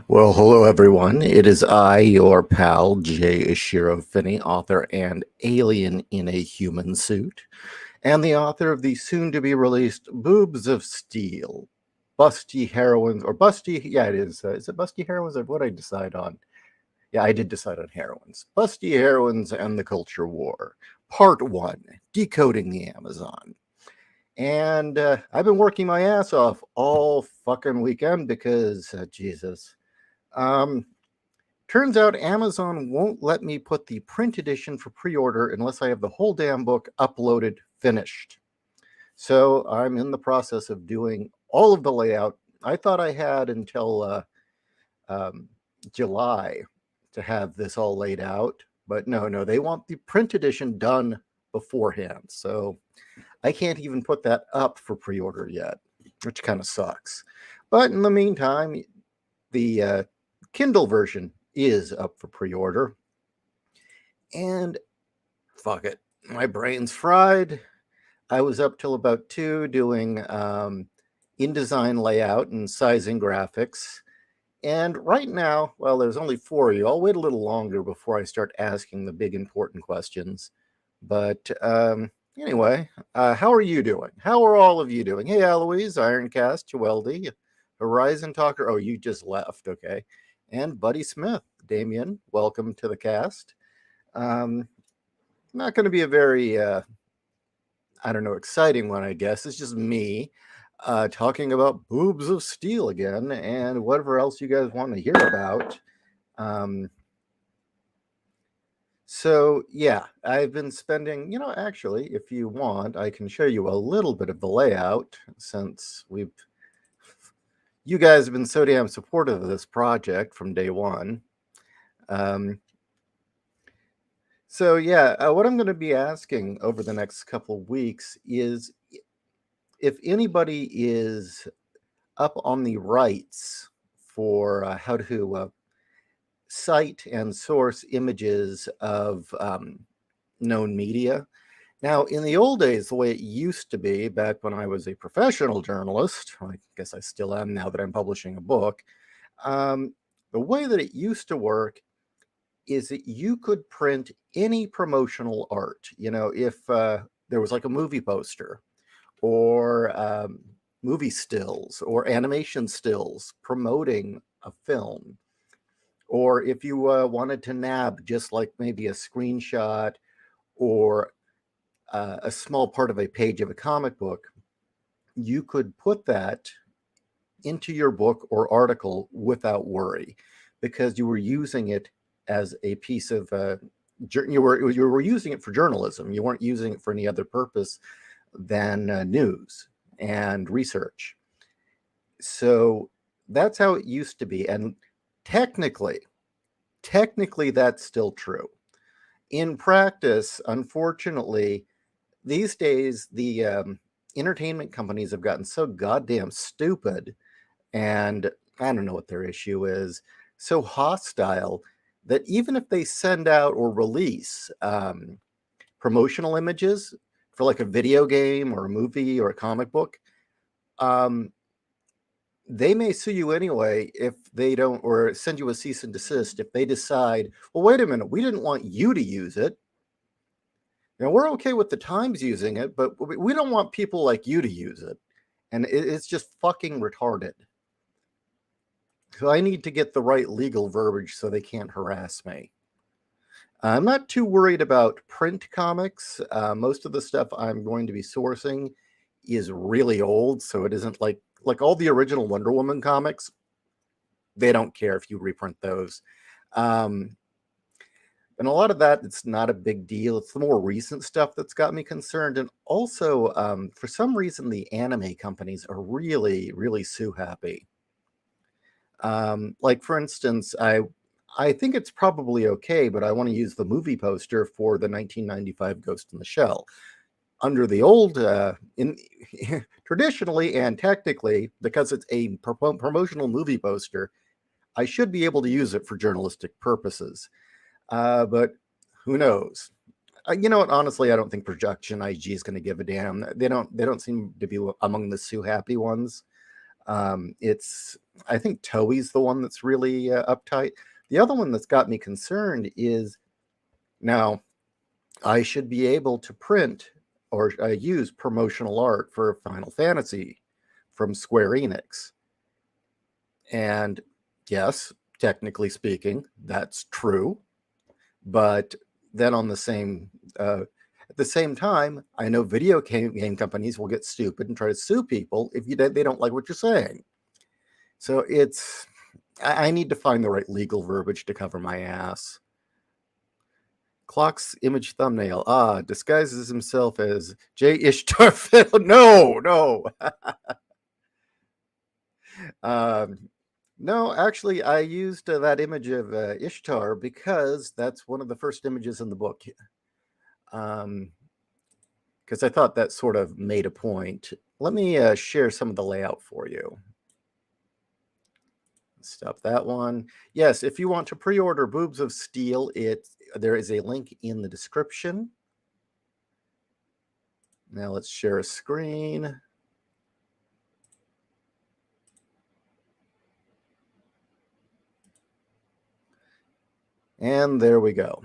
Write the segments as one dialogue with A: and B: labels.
A: Well, hello everyone. It is I, your pal, J.Ishiro Finney, author and alien in a human suit, and the author of the soon-to-be released Boobs of Steel, Busty Heroines, or Busty, yeah, it is it Busty Heroines, or what did I decide on? Yeah, I did decide on heroines. Busty Heroines and the Culture War, Part 1, Decoding the Amazon. And I've been working my ass off all fucking weekend because, Jesus. Um, Turns out Amazon won't let me put the print edition for pre-order unless I have the whole damn book uploaded finished. So I'm in the process of doing all of the layout. I thought I had until um, July to have this all laid out, but no, they want the print edition done beforehand. So I can't even put that up for pre-order yet, which kind of sucks. But in the meantime, the Kindle version is up for pre-order. And fuck it, my brain's fried. I was up till about 2 doing InDesign layout and sizing graphics. And right now, well, there's only 4 of you. I'll wait a little longer before I start asking the big important questions. But anyway, how are you doing? How are all of you doing? Hey, Eloise, Ironcast, Cheweldy, Horizon Talker. Oh, you just left. Okay. And Buddy Smith, Damien, welcome to the cast. Um, Not going to be a very, I don't know, exciting one, I guess. It's just me talking about Boobs of Steel again and whatever else you guys want to hear about. Um, so, yeah, I've been spending, actually, if you want, I can show you a little bit of the layout since you guys have been so damn supportive of this project from day one. Um, So yeah, what I'm going to be asking over the next couple of weeks is if anybody is up on the rights for how to cite and source images of known media. Now, in the old days, the way it used to be back when I was a professional journalist, I guess I still am now that I'm publishing a book, um, the way that it used to work is that you could print any promotional art. If there was like a movie poster or movie stills or animation stills promoting a film, or if you wanted to nab just like maybe a screenshot or a small part of a page of a comic book, you could put that into your book or article without worry because you were using it as a piece of you were using it for journalism. You weren't using it for any other purpose than news and research. So that's how it used to be, and technically that's still true. In practice, unfortunately, these days the entertainment companies have gotten so goddamn stupid, and I don't know what their issue is, so hostile that even if they send out or release promotional images for like a video game or a movie or a comic book, um, they may sue you anyway if they don't, or send you a cease and desist if they decide, well, wait a minute, we didn't want you to use it. We're okay with the Times using it, but we don't want people like you to use it. And it's just fucking retarded. So I need to get the right legal verbiage so they can't harass me. I'm not too worried about print comics. Most of the stuff I'm going to be sourcing is really old, so it isn't like all the original Wonder Woman comics. They don't care if you reprint those. Um, and a lot of that, it's not a big deal. It's the more recent stuff that's got me concerned. And also, for some reason, the anime companies are really, really sue happy. Like for instance, I think it's probably okay, but I want to use the movie poster for the 1995 Ghost in the Shell. Under the old, in traditionally and technically, because it's a promotional movie poster, I should be able to use it for journalistic purposes. But who knows? You know what? Honestly, I don't think Production IG is going to give a damn. They don't seem to be among the sue happy ones. I think Toei's the one that's really uptight. The other one that's got me concerned is now I should be able to print or use promotional art for Final Fantasy from Square Enix. And yes, technically speaking, that's true. But then on the same at the same time, I know video game companies will get stupid and try to sue people if they don't like what you're saying. So I need to find the right legal verbiage to cover my ass. Clock's image thumbnail. Disguises himself as J.Ishiro. No. No, actually, I used that image of Ishtar because that's one of the first images in the book. Because I thought that sort of made a point. Let me share some of the layout for you. Stop that one. Yes, if you want to pre-order Boobs of Steel, there is a link in the description. Now let's share a screen. And there we go.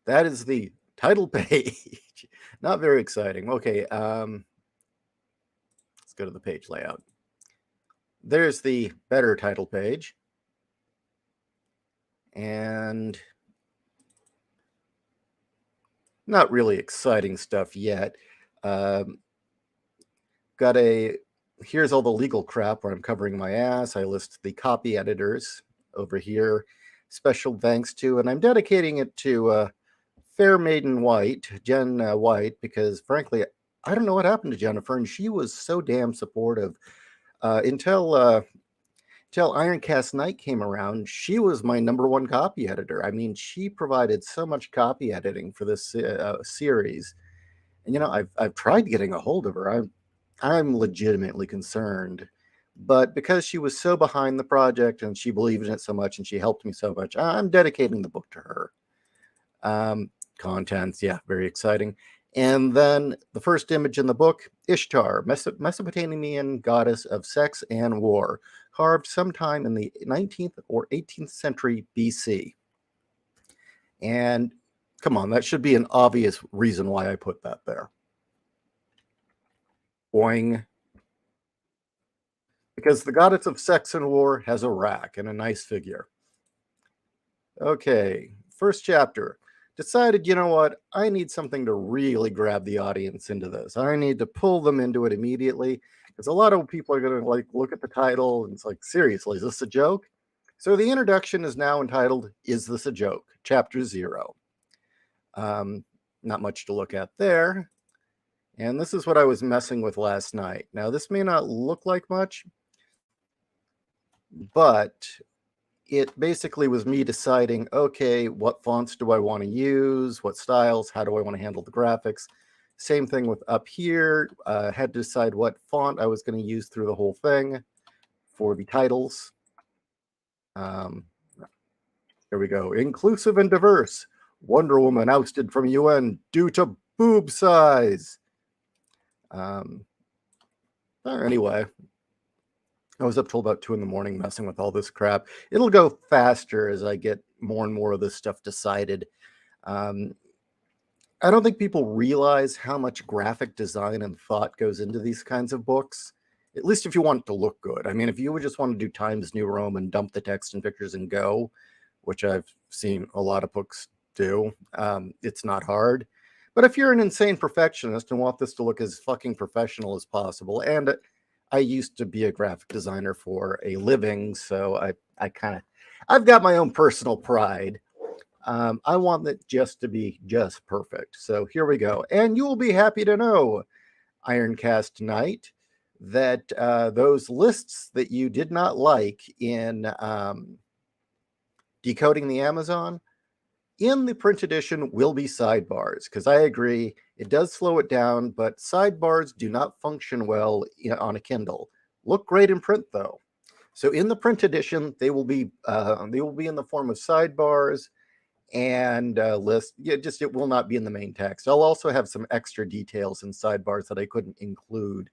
A: That is the title page. Not very exciting. Okay, let's go to the page layout. There's the better title page. And not really exciting stuff yet. Here's all the legal crap where I'm covering my ass. I list the copy editors over here. Special thanks to, and I'm dedicating it to Fair Maiden White, Jen White, because frankly, I don't know what happened to Jennifer, and she was so damn supportive. Until Ironcast Night came around, she was my #1 copy editor. I mean, she provided so much copy editing for this series. And I've tried getting a hold of her. I'm legitimately concerned, but because she was so behind the project and she believed in it so much and she helped me so much, I'm dedicating the book to her. Contents, yeah, very exciting. And then the first image in the book, Ishtar, Mesopotamian goddess of sex and war, carved sometime in the 19th or 18th century BC. And come on, that should be an obvious reason why I put that there. Boing. Because the goddess of sex and war has a rack and a nice figure. Okay, first chapter. Decided, you know what? I need something to really grab the audience into this. I need to pull them into it immediately because a lot of people are going to look at the title and it's like, seriously, is this a joke? So the introduction is now entitled, Is This a Joke? Chapter 0. Not much to look at there. And this is what I was messing with last night. Now, this may not look like much, but it basically was me deciding, okay, what fonts do I want to use? What styles? How do I want to handle the graphics? Same thing with up here. Had to decide what font I was going to use through the whole thing for the titles. Here we go. Inclusive and diverse. Wonder Woman ousted from UN due to boob size. Anyway, I was up till about 2 a.m. messing with all this crap. It'll go faster as I get more and more of this stuff decided. I don't think people realize how much graphic design and thought goes into these kinds of books, at least if you want it to look good. I mean, if you would just want to do Times New Roman and dump the text and pictures and go, which I've seen a lot of books do, it's not hard. But if you're an insane perfectionist and want this to look as fucking professional as possible, and I used to be a graphic designer for a living, so I've got my own personal pride. I want it just to be just perfect. So here we go. And you will be happy to know, Ironcast Knight, that those lists that you did not like in Decoding the Amazon, in the print edition will be sidebars, because I agree, it does slow it down, but sidebars do not function well on a Kindle. Look great in print, though. So in the print edition, they will be in the form of sidebars and list. Yeah, it will not be in the main text. I'll also have some extra details in sidebars that I couldn't include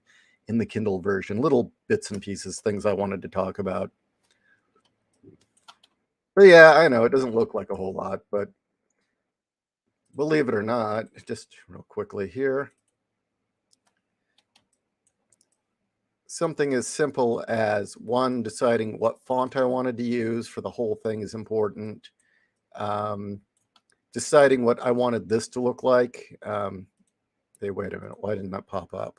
A: in the Kindle version, little bits and pieces, things I wanted to talk about. But yeah, I know it doesn't look like a whole lot, but believe it or not, just real quickly here, something as simple as one, deciding what font I wanted to use for the whole thing is important. Deciding what I wanted this to look like. Hey, wait a minute, why didn't that pop up?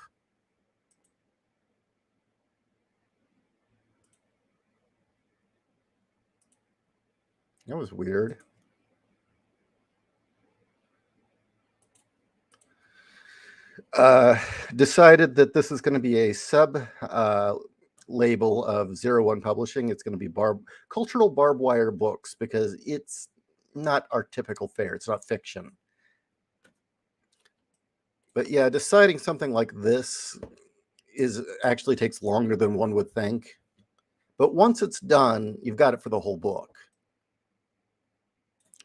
A: That was weird. Decided that this is going to be a sub label of 01 Publishing. It's going to be cultural barbed wire books, because it's not our typical fare. It's not fiction. But yeah, deciding something like this actually takes longer than one would think. But once it's done, you've got it for the whole book.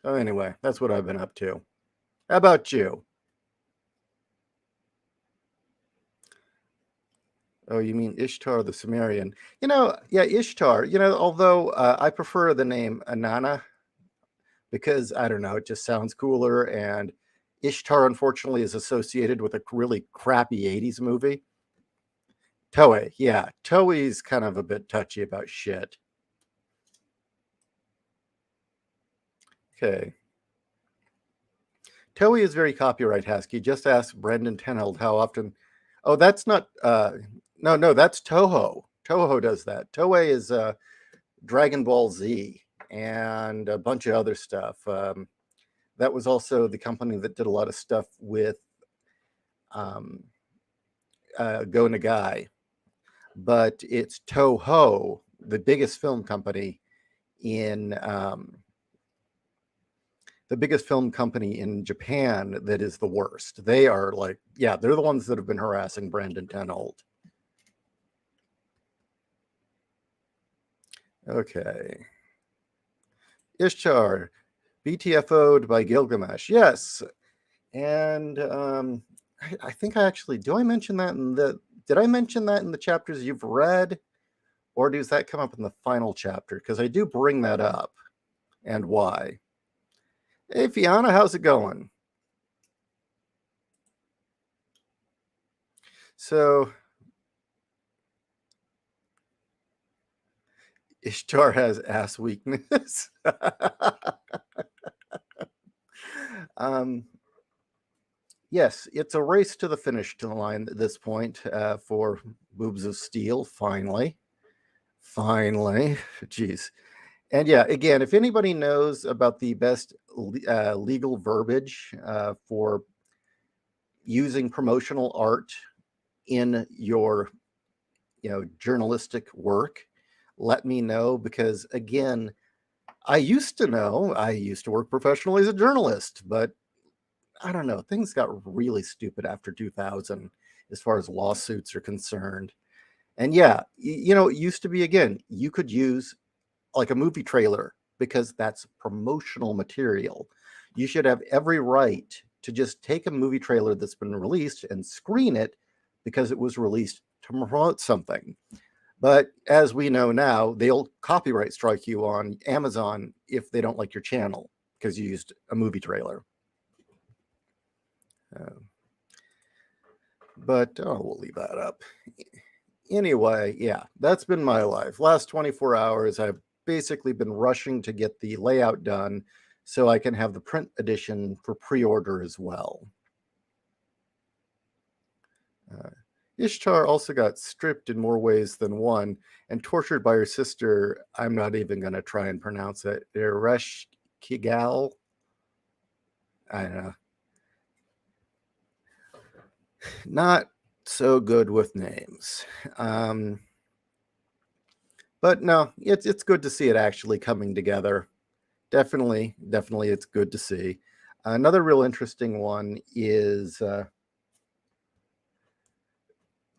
A: Oh, anyway, that's what I've been up to. How about you? Oh, you mean Ishtar the Sumerian? Yeah, Ishtar. Although I prefer the name Anana, because I don't know, it just sounds cooler. And Ishtar, unfortunately, is associated with a really crappy 80s movie. Toei, yeah. Toei's kind of a bit touchy about shit. Okay. Toei is very copyright husky. Just ask Brendan Tenhold how often. Oh, that's not. No, that's Toho. Toho does that. Toei is Dragon Ball Z and a bunch of other stuff. That was also the company that did a lot of stuff with Go Nagai. But it's Toho, the biggest film company in Japan, that is the worst. They are like, yeah, they're the ones that have been harassing Brandon Tenhold. Okay. Ishtar, BTFO'd by Gilgamesh. Yes. And I think do I mention that did I mention that in the chapters you've read? Or does that come up in the final chapter? Because I do bring that up. And why? Hey, Fiona, how's it going? So, Ishtar has ass weakness. Yes, it's a race to the finish to the line at this point for Boobs of Steel, finally. Finally. Jeez. And yeah, again, if anybody knows about the best legal verbiage for using promotional art in your journalistic work, let me know, because again, I used to work professionally as a journalist, but I don't know, things got really stupid after 2000 as far as lawsuits are concerned. And yeah, it used to be, again, you could use like a movie trailer because that's promotional material. You should have every right to just take a movie trailer that's been released and screen it because it was released to promote something. But as we know now, they'll copyright strike you on Amazon if they don't like your channel because you used a movie trailer. But we'll leave that up. Anyway, yeah, that's been my life. Last 24 hours, I've basically been rushing to get the layout done so I can have the print edition for pre-order as well. Ishtar also got stripped in more ways than one and tortured by her sister. I'm not even going to try and pronounce it. Eresh Kigal. I don't know. Not so good with names. But no, it's good to see it actually coming together. Definitely, it's good to see. Another real interesting one is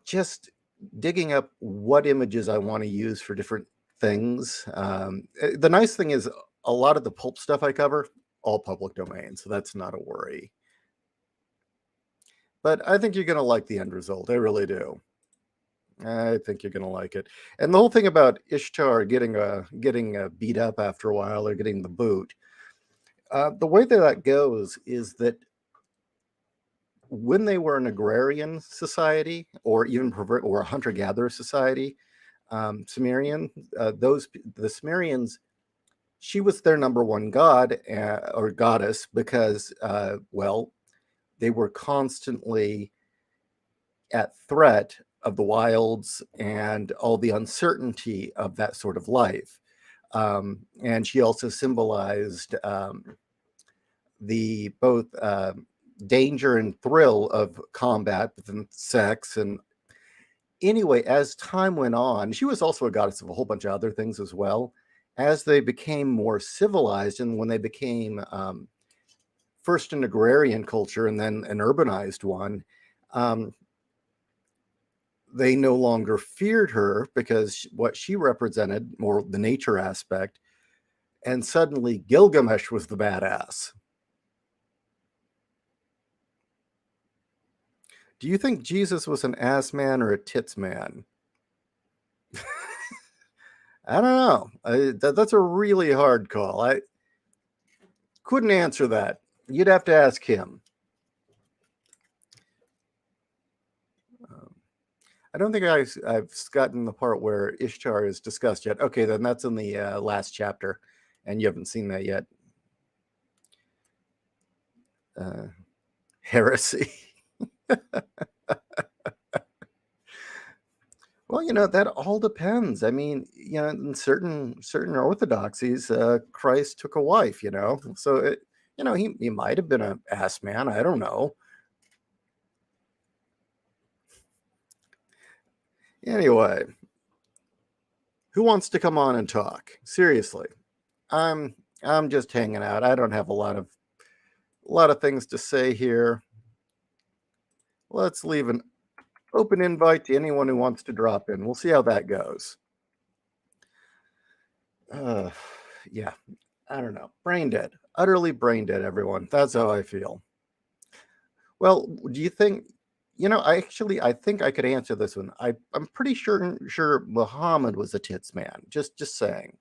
A: just digging up what images I want to use for different things. The nice thing is a lot of the pulp stuff I cover, all public domain, so that's not a worry. But I think you're going to like the end result. I really do. I think you're gonna like it. And the whole thing about Ishtar getting beat up after a while or getting the boot. The way that goes is that when they were an agrarian society, or even or a hunter-gatherer society, Sumerian, the Sumerians, she was their number one god or goddess because, well, they were constantly at threat of the wilds and all the uncertainty of that sort of life. And she also symbolized the both danger and thrill of combat within sex. And anyway, as time went on, she was also a goddess of a whole bunch of other things as well. As they became more civilized, and when they became first an agrarian culture and then an urbanized one, they no longer feared her because what she represented, more the nature aspect, and suddenly Gilgamesh was the badass. Do you think Jesus was an ass man or a tits man? I don't know. That's a really hard call. I couldn't answer that. You'd have to ask him. I don't think I've gotten the part where Ishtar is discussed yet. Okay, then that's in the last chapter, and you haven't seen that yet. Heresy. Well, that all depends. I mean, in certain orthodoxies, Christ took a wife. So he might have been an ass man. I don't know. Anyway, who wants to come on and talk? Seriously, I'm just hanging out. I don't have a lot of things to say here. Let's leave an open invite to anyone who wants to drop in. We'll see how that goes. Yeah, I don't know. Brain dead. Utterly brain dead, everyone. That's how I feel. Well, do you think, I think I could answer this one. I'm pretty sure Muhammad was a tits man. Just saying.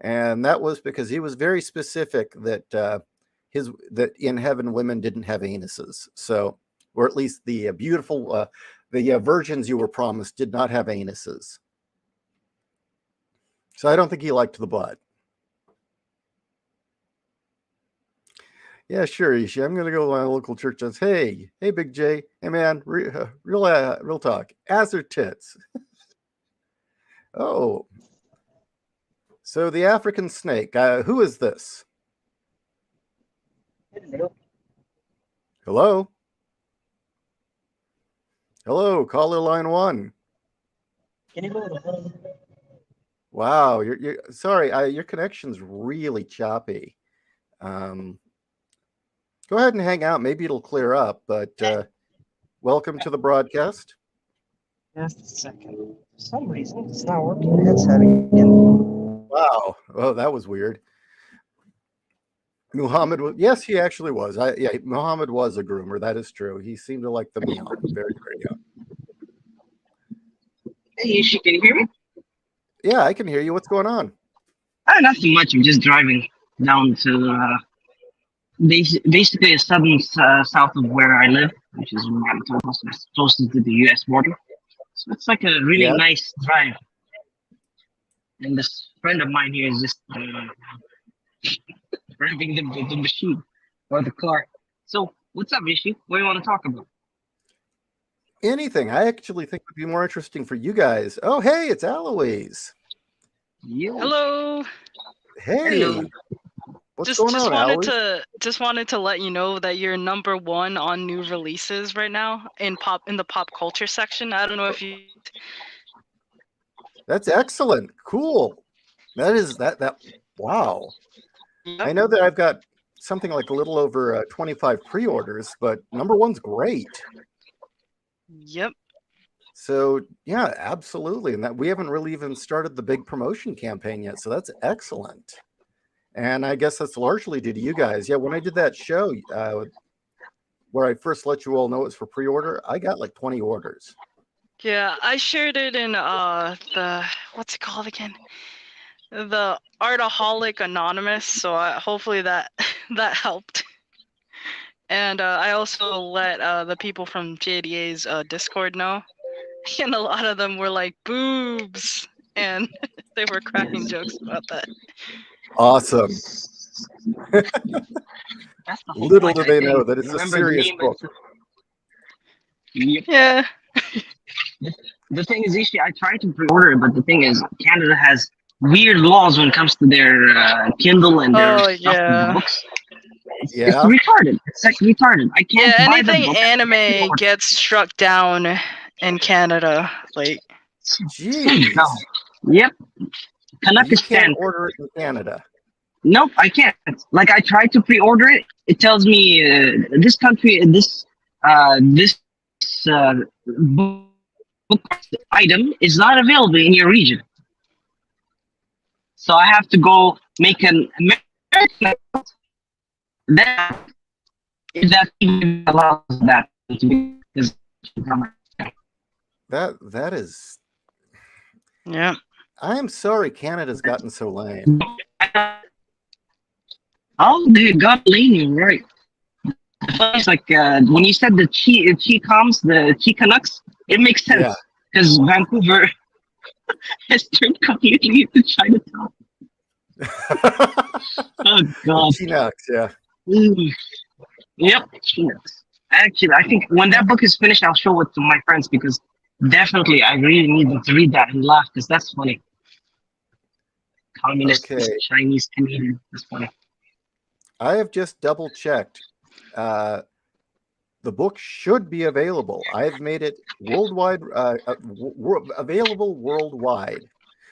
A: And that was because he was very specific that that in heaven women didn't have anuses. So, or at least the beautiful the virgins you were promised did not have anuses. So I don't think he liked the butt. Yeah, sure, Ishi. I'm going to go to my local church and say, hey, Big J. Hey, man, real talk. Ass or tits? Oh. So the African snake. Who is this? Hello? Hello, caller line 1.
B: Can you go to home?
A: Wow, you're sorry. Your connection's really choppy. Go ahead and hang out. Maybe it'll clear up. But welcome to the broadcast.
B: Just a second. For some reason, it's not working. The headset again.
A: Wow. Oh, that was weird. Muhammad was, yes, he actually was. Muhammad was a groomer. That is true. He seemed to like them young, very, very young.
B: Hey, Ishi, can you hear me?
A: Yeah, I can hear you. What's going on?
B: Nothing much. I'm just driving down to basically south of where I live, which is closest to the U.S. border. So it's like a really
A: Yeah.
B: nice drive. And this friend of mine here is just driving the machine or the car. So what's up, Ishi? What do you want to talk about?
A: Anything. I actually think would be more interesting for you guys. Oh, hey, it's Aloise.
C: Hello.
A: Hey.
B: Hello.
A: What's going on, Aloise?
C: Just wanted to let you know that you're number 1 on new releases right now in the pop culture section. I don't know if you.
A: That's excellent. Cool. That is that. Wow.
C: Yep.
A: I know that I've got something like a little over 25 pre-orders, but number 1's great.
C: Yep.
A: So yeah, absolutely. And that we haven't really even started the big promotion campaign yet. So that's excellent. And I guess that's largely due to you guys. Yeah, when I did that show where I first let you all know it's for pre-order, I got like 20 orders.
C: Yeah, I shared it in the what's it called again? The Artaholic Anonymous. So hopefully that that helped. And I also let the people from JDA's Discord know, and a lot of them were like boobs, and they were cracking jokes about that.
A: Awesome.
B: That's the whole
A: Little
B: point,
A: do
B: I
A: they
B: think.
A: know that it's a
B: Remember the
A: serious
B: name.
A: book.
B: Yep.
C: Yeah.
B: The thing is, Ishi, I tried to pre-order it, but the thing is, Canada has weird laws when it comes to their Kindle and their
C: Oh
B: stuff with the
C: yeah.
B: books. It's
A: Yeah.
B: retarded. It's like retarded. I can't
C: Yeah,
B: buy the
C: anything
B: book.
C: anime gets struck down in Canada. Like,
A: Jeez.
B: No. Yep.
A: So you can't
B: Kanakistan.
A: order it in Canada.
B: Nope, I can't. Like I tried to pre-order it. It tells me this country, this book item is not available in your region. So I have to go make an American account. That if that even allows that to be because
A: That is.
C: yeah.
A: I am sorry, Canada's gotten so lame.
B: oh, they got Laney right. It's like when you said the Chi coms, the Chi Canucks, it makes sense
A: Yeah.
B: because Vancouver has turned completely into Chinatown. Oh God.
A: Chinooks, yeah.
B: Mm. Yep, Chinooks. Actually, I think when that book is finished, I'll show it to my friends because definitely I really need them to read that and laugh because that's funny. Communist
A: Okay.
B: Chinese Canadian. That's funny.
A: I have just double checked. The book should be available. I've made it worldwide, available worldwide.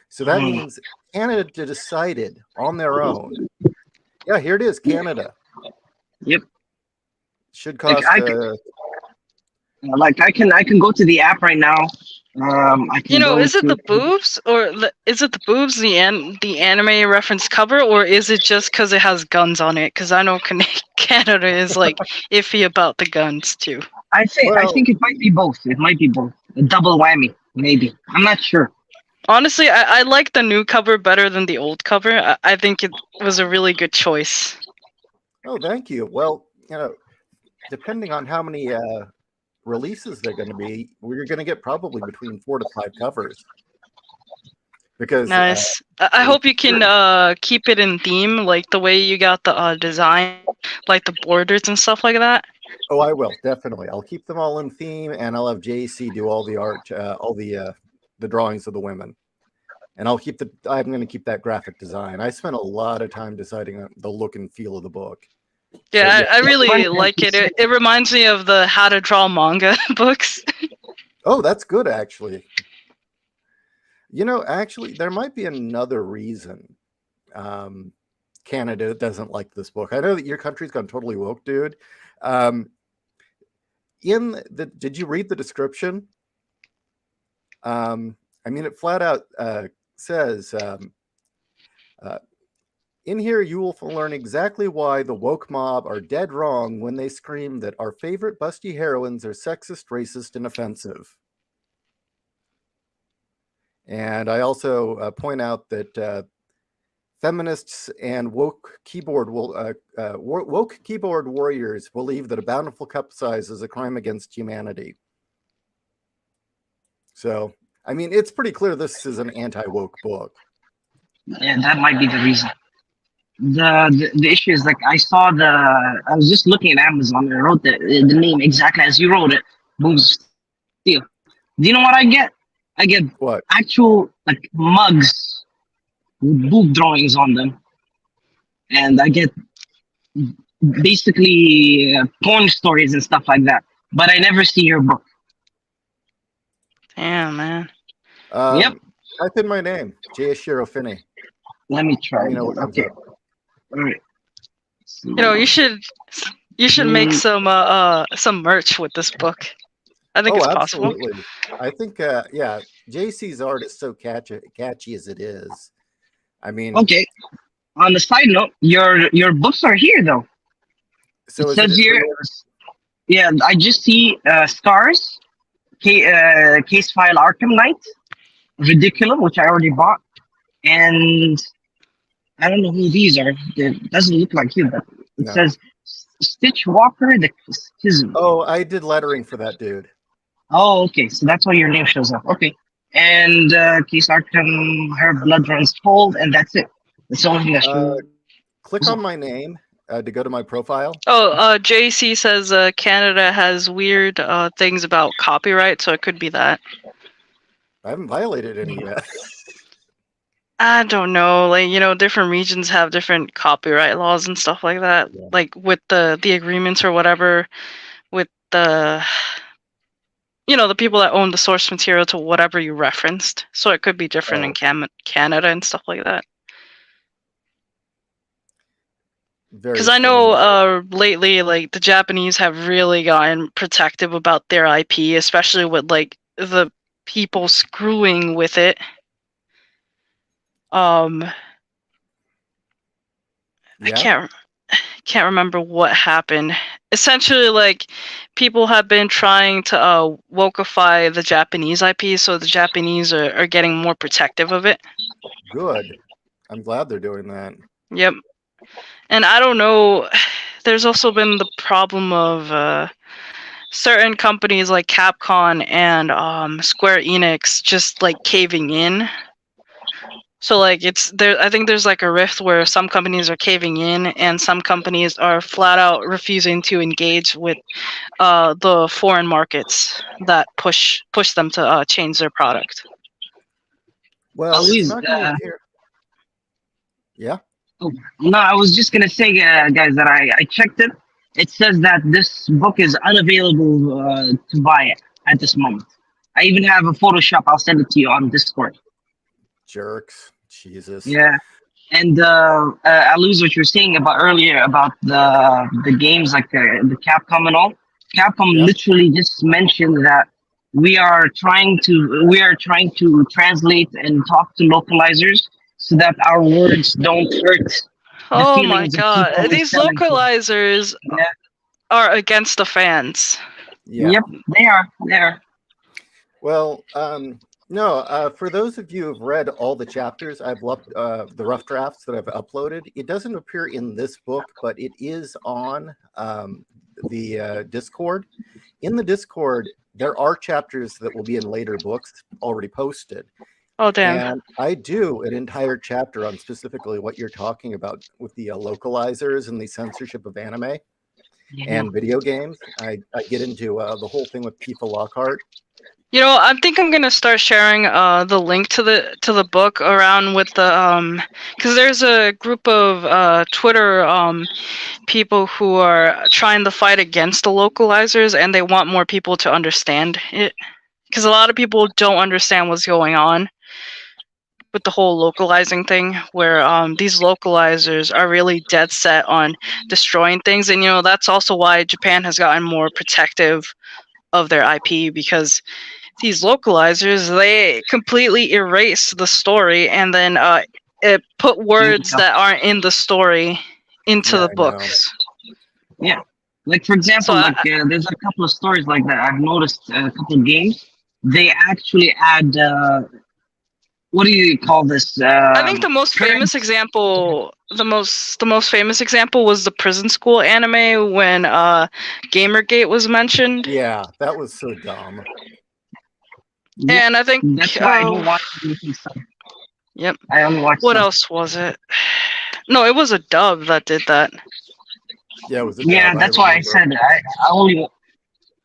A: So that means Canada decided on their own. Yeah, here it is, Canada.
B: Yep.
A: Should cost.
B: Like I can go to the app right now. I can go
C: Is it
B: to-
C: the boobs or is it the boobs the anime reference cover, or is it just because it has guns on it? Because I know Canada is like iffy about the guns too.
B: I
A: Well-
B: think it might be both. It might be both. A double whammy, maybe. I'm not sure.
C: Honestly, I like the new cover better than the old cover. I think it was a really good choice.
A: Oh, thank you. Well, depending on how many releases they're going to be, we're going to get probably between 4 to 5 covers. Because
C: Nice. I hope you can keep it in theme, like the way you got the design, like the borders and stuff like that.
A: oh, I will definitely. I'll keep them all in theme, and I'll have JC do all the art, all the drawings of the women, and I'm going to keep that graphic design. I spent a lot of time deciding on the look and feel of the book.
C: Yeah,
A: So,
C: I really like it. It reminds me of the How to Draw Manga books.
A: Oh, that's good, actually. Actually, there might be another reason Canada doesn't like this book. I know that your country's gone totally woke, dude. Did you read the description? It flat out says, in here you will learn exactly why the woke mob are dead wrong when they scream that our favorite busty heroines are sexist, racist, and offensive. And I also point out that feminists and woke keyboard warriors believe that a bountiful cup size is a crime against humanity. So, it's pretty clear this is an anti-woke book.
B: Yeah, that might be the reason. The issue is like I was just looking at Amazon and I wrote the name exactly as you wrote it. Boobs of Steel. Do you know what I get? I get
A: What?
B: actual like mugs with boob drawings on them, and I get basically porn stories and stuff like that. But I never see your book.
C: Damn, man.
B: Yep.
A: Type in my name, J.Ishiro Finney.
B: Let me try.
A: What comes
B: Okay.
A: up.
B: All right.
C: You should make some merch with this book. I think it's possible.
A: Absolutely. I think JC's art is so catchy as it is.
B: Okay. On the side note, your books are here though.
A: So
B: it says here. Yeah, I just see Scars, Case File Arkham Knight, Ridiculum, which I already bought, and I don't know who these are. It doesn't look like you, but it
A: No.
B: says Stitch Walker, the Schism.
A: Oh, I did lettering for that dude.
B: Oh, okay. So that's why your name shows up. Okay. And Case Arkham, Her Blood Runs Cold, and that's it. That's the only thing that shows.
A: Click on my name to go to my profile.
C: Oh, JC says Canada has weird things about copyright, so it could be that.
A: I haven't violated any yet.
C: I don't know, like, you know, different regions have different copyright laws and stuff like that.
A: Yeah.
C: Like with the agreements or whatever, with the, you know, the people that own the source material to whatever you referenced. So it could be different in Canada and stuff like that. Because I know lately, like, the Japanese have really gotten protective about their IP, especially with, like, the people screwing with it. I can't remember what happened. Essentially, like, people have been trying to wokeify the Japanese IP, so the Japanese are getting more protective of it.
A: Good. I'm glad they're doing that.
C: Yep. And I don't know, there's also been the problem of certain companies like Capcom and Square Enix just, like, caving in. So, like, it's there. I think there's, like, a rift where some companies are caving in and some companies are flat out refusing to engage with the foreign markets that push them to change their product.
A: Well, it's not gonna hear. Yeah.
B: No, I was just gonna say, guys, that I checked it. It says that this book is unavailable to buy it at this moment. I even have a Photoshop. I'll send it to you on Discord.
A: Jerks. Jesus.
B: Yeah. And I lose what you were saying about earlier about the games like the Capcom and all. Capcom literally just mentioned that we are trying to translate and talk to localizers so that our words don't hurt.
C: Oh my god! These localizers are against the fans.
A: Yeah.
B: Yep, they are.
A: Well, no, for those of you who've read all the chapters, I've loved the rough drafts that I've uploaded. It doesn't appear in this book, but it is on the Discord. In the Discord, there are chapters that will be in later books already posted.
C: Oh, damn.
A: And I do an entire chapter on specifically what you're talking about with the localizers and the censorship of anime and video games. I get into the whole thing with Tifa Lockhart.
C: You know, I think I'm gonna start sharing the link to the book around with the because there's a group of Twitter people who are trying to fight against the localizers, and they want more people to understand it, because a lot of people don't understand what's going on with the whole localizing thing, where these localizers are really dead set on destroying things, and you know that's also why Japan has gotten more protective of their IP, because these localizers, they completely erase the story and then put words that aren't in the story into the books.
B: Yeah, like for example,
C: So
B: there's a couple of stories like that. I've noticed a couple of games. They actually add what do you call this?
C: I think the most famous example, the most famous example was the Prison School anime when Gamergate was mentioned.
A: Yeah, that was so dumb.
C: And I think
B: that's why I don't watch anything.
C: Yep.
B: I only watch.
C: What else was it? No, it was a dub that did that.
A: Yeah, it was a dub.
B: Yeah, that's why I said I only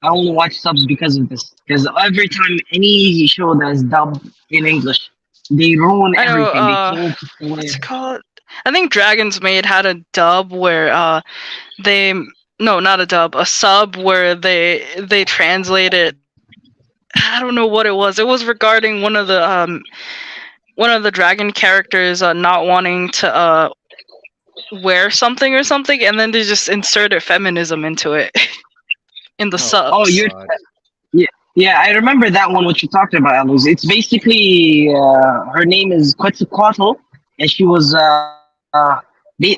B: watch subs because of this. Because every time any show that is dubbed in English, they ruin everything.
C: What's it called? I think Dragon's Maid had a dub where not a dub, a sub where they translated. I don't know what it was. It was regarding one of the dragon characters not wanting to wear something or something, and then they just inserted feminism into it in the subs.
B: Oh, yeah, I remember that one. What you talked about, Aluz. It's basically her name is Quetzalcoatl, and she was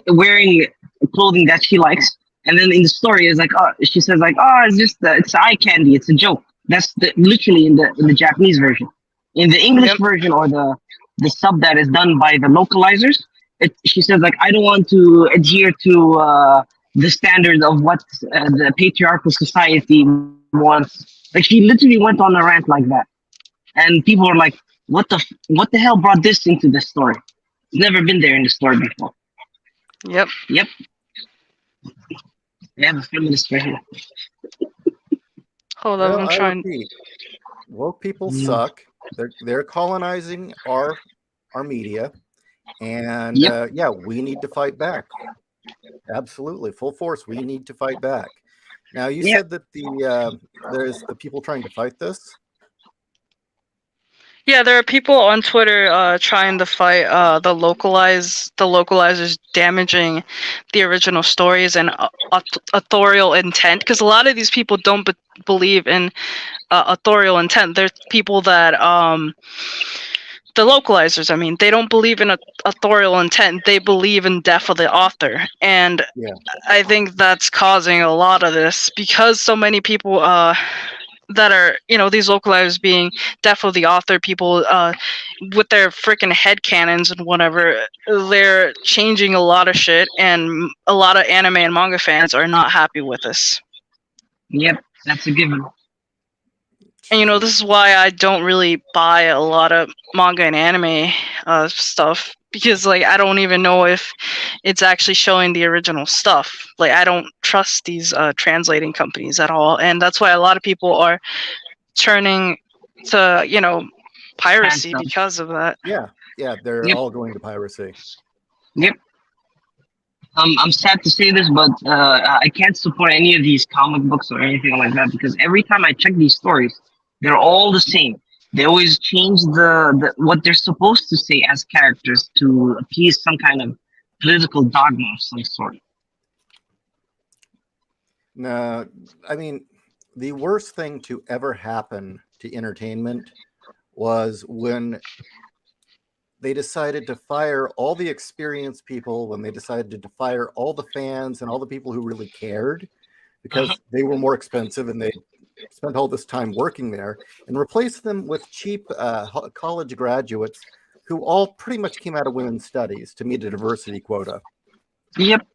B: wearing clothing that she likes, and then in the story is like, she says like, it's just it's eye candy, it's a joke. That's literally in the Japanese version. In the English version, or the sub that is done by the localizers, she says like, I don't want to adhere to the standards of what the patriarchal society wants. Like, she literally went on a rant like that, and people were like, what the hell brought this into the story? It's never been there in the story before.
C: Yep.
B: Yep. Yeah, the feminist right here.
C: Hold up,
A: Well,
C: I'm
A: I
C: trying.
A: repeat, woke people suck. They're colonizing our media, and
B: Yep.
A: yeah, we need to fight back. Absolutely, full force. We need to fight back. Now, you
B: Yep.
A: said that there's the people trying to fight this.
C: Yeah, there are people on Twitter trying to fight the localizers damaging the original stories and authorial intent, because a lot of these people don't believe in authorial intent. They're people that the localizers, I mean, they don't believe in authorial intent. They believe in death of the author, and
A: Yeah.
C: I think that's causing a lot of this, because so many people that are, these localizers being death of the author people with their freaking head cannons and whatever, they're changing a lot of shit, and a lot of anime and manga fans are not happy with this.
B: Yep, that's a given.
C: And this is why I don't really buy a lot of manga and anime stuff, because like I don't even know if it's actually showing the original stuff. Like, I don't trust these translating companies at all, and that's why a lot of people are turning to piracy
B: Handsome.
C: because of that.
A: Yeah, they're
B: Yep.
A: all going to piracy.
B: Yep. I'm sad to say this, but I can't support any of these comic books or anything like that, because every time I check these stories, they're all the same. They always change the what they're supposed to say as characters to appease some kind of political dogma of some sort.
A: No, I mean, the worst thing to ever happen to entertainment was when they decided to fire all the experienced people, when they decided to fire all the fans and all the people who really cared, because they were more expensive and they spent all this time working there, and replace them with cheap college graduates who all pretty much came out of women's studies to meet a diversity quota.
B: Yep.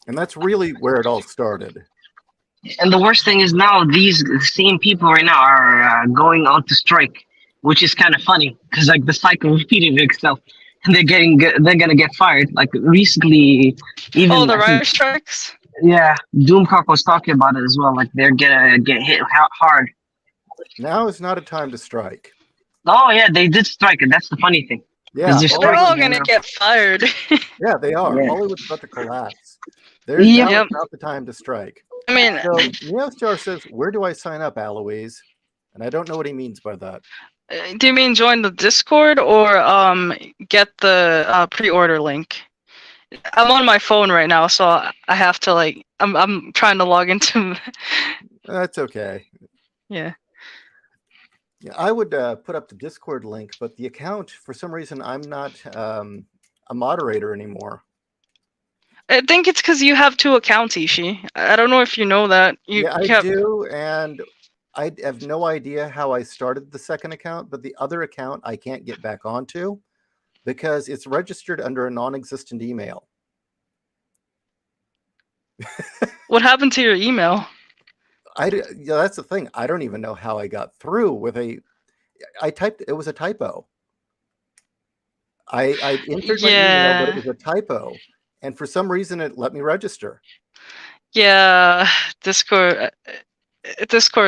A: And that's really where it all started.
B: And the worst thing is now these same people right now are going on to strike, which is kind of funny, because like the cycle repeated itself, and they're gonna get fired. Like recently, even
C: The
B: I think,
C: writer strikes.
B: yeah, Doomcock was talking about it as well. Like they're gonna get hit hard.
A: Now is not a time to strike.
B: Oh yeah, they did strike, and that's the funny thing.
A: Yeah,
C: They're all gonna get fired.
A: Yeah, they are.
B: Yeah.
A: Hollywood's about to collapse. Now
C: Yep.
A: is not the time to strike.
C: I mean,
A: So Neostar says, "Where do I sign up, Aloise?" And I don't know what he means by that.
C: do you mean join the Discord or get the pre-order link? I'm on my phone right now, so I have to I'm trying to log into.
A: That's okay.
C: Yeah.
A: Yeah, I would put up the Discord link, but the account, for some reason, I'm not a moderator anymore.
C: I think it's because you have two accounts, Ishi. I don't know if you know that.
A: I do, and I have no idea how I started the second account, but the other account I can't get back onto because it's registered under a non-existent email.
C: What happened to your email?
A: Yeah, that's the thing. I don't even know how I got through with I typed, it was a typo. I entered my email, but it was a typo. And for some reason, it let me register.
C: Yeah, Discord